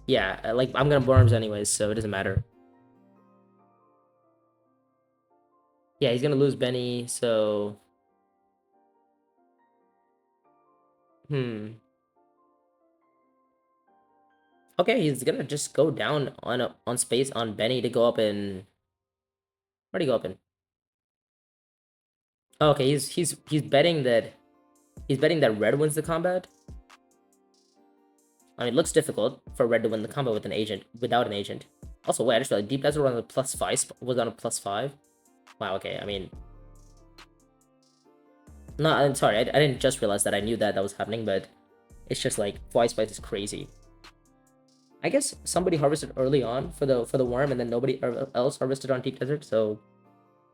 Yeah, like, I'm gonna Worms anyways, so it doesn't matter. Yeah, he's gonna lose Benny, so... Okay, he's gonna just go down on space on Benny to go up in... Where'd he go up in? Oh, okay, he's betting that... He's betting that red wins the combat. I mean, it looks difficult for red to win the combat with an agent, without an agent. Also, wait, I just realized Deep Desert was on a +5, was on a +5. Wow, okay, I mean... No, I'm sorry, I didn't just realize that. I knew that was happening, but... It's just like, Fly Spice is crazy. I guess somebody harvested early on for the worm, and then nobody else harvested on Deep Desert, so...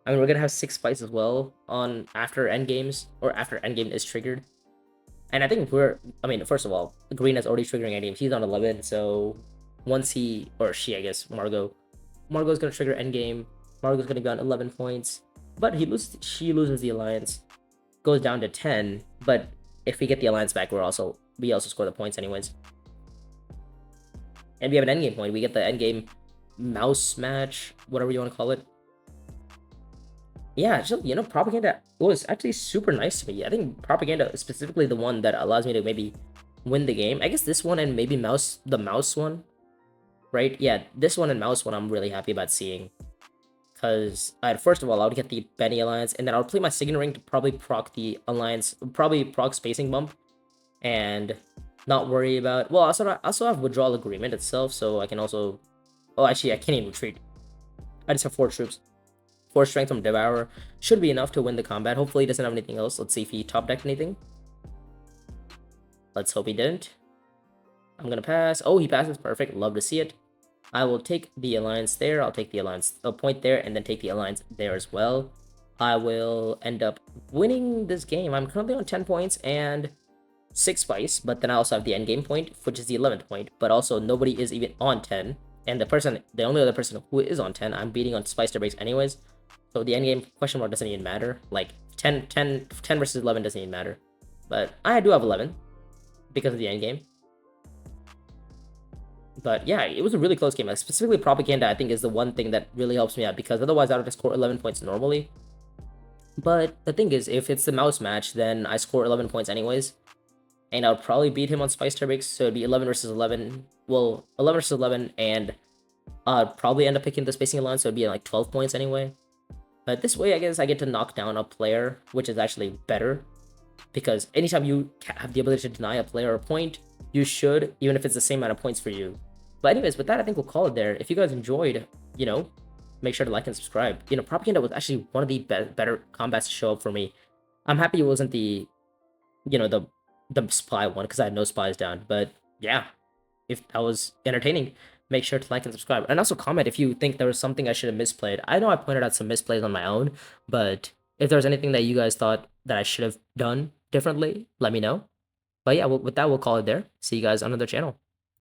I mean, we're gonna have 6 fights as well after endgames, or after endgame is triggered. And I think first of all, Green is already triggering endgame. He's on 11, so once he, or she, I guess, Margot's gonna trigger endgame. Margot's gonna be on 11 points. But she loses the alliance, goes down to 10. But if we get the alliance back, we also score the points anyways. And we have an endgame point. We get the endgame mouse match, whatever you want to call it. Yeah, just, propaganda was actually super nice to me. I think propaganda is specifically the one that allows me to maybe win the game. I guess this one and maybe the mouse one, right? Yeah, this one and mouse one I'm really happy about seeing. Because first of all, I would get the Benny Alliance, and then I would play my Signet Ring to probably proc the Alliance, probably proc Spacing Bump, and not worry about... Well, I also have Withdrawal Agreement itself, so I can also... Oh, actually, I can't even retreat. I just have 4 troops. 4 strength from Devourer should be enough to win the combat. Hopefully he doesn't have anything else. Let's see if he top decked anything. Let's hope he didn't. I'm gonna pass. Oh, he passes. Perfect. Love to see it. I will take the alliance there. I'll take the alliance point there, and then take the alliance there as well. I will end up winning this game. I'm currently on 10 points and 6 spice, but then I also have the endgame point, which is the 11th point. But also nobody is even on 10, and the only other person who is on 10, I'm beating on spice to breaks anyways. So the endgame question mark doesn't even matter. Like 10 versus 11 doesn't even matter. But I do have 11 because of the endgame. But yeah, it was a really close game. Like, specifically propaganda, I think, is the one thing that really helps me out, because otherwise I would just score 11 points normally. But the thing is, if it's the mouse match, then I score 11 points anyways. And I would probably beat him on Spice Turbics, so it'd be 11 versus 11. Well, 11 versus 11, and I'd probably end up picking the Spacing Alliance, so it'd be like 12 points anyway. But this way, I guess I get to knock down a player, which is actually better. Because anytime you have the ability to deny a player a point, you should, even if it's the same amount of points for you. But anyways, with that, I think we'll call it there. If you guys enjoyed, make sure to like and subscribe. Propaganda was actually one of the better combats to show up for me. I'm happy it wasn't the spy one, because I had no spies down. But yeah, if that was entertaining, make sure to like and subscribe. And also comment if you think there was something I should have misplayed. I know I pointed out some misplays on my own, but if there's anything that you guys thought that I should have done differently, let me know. But yeah, with that, we'll call it there. See you guys on another channel.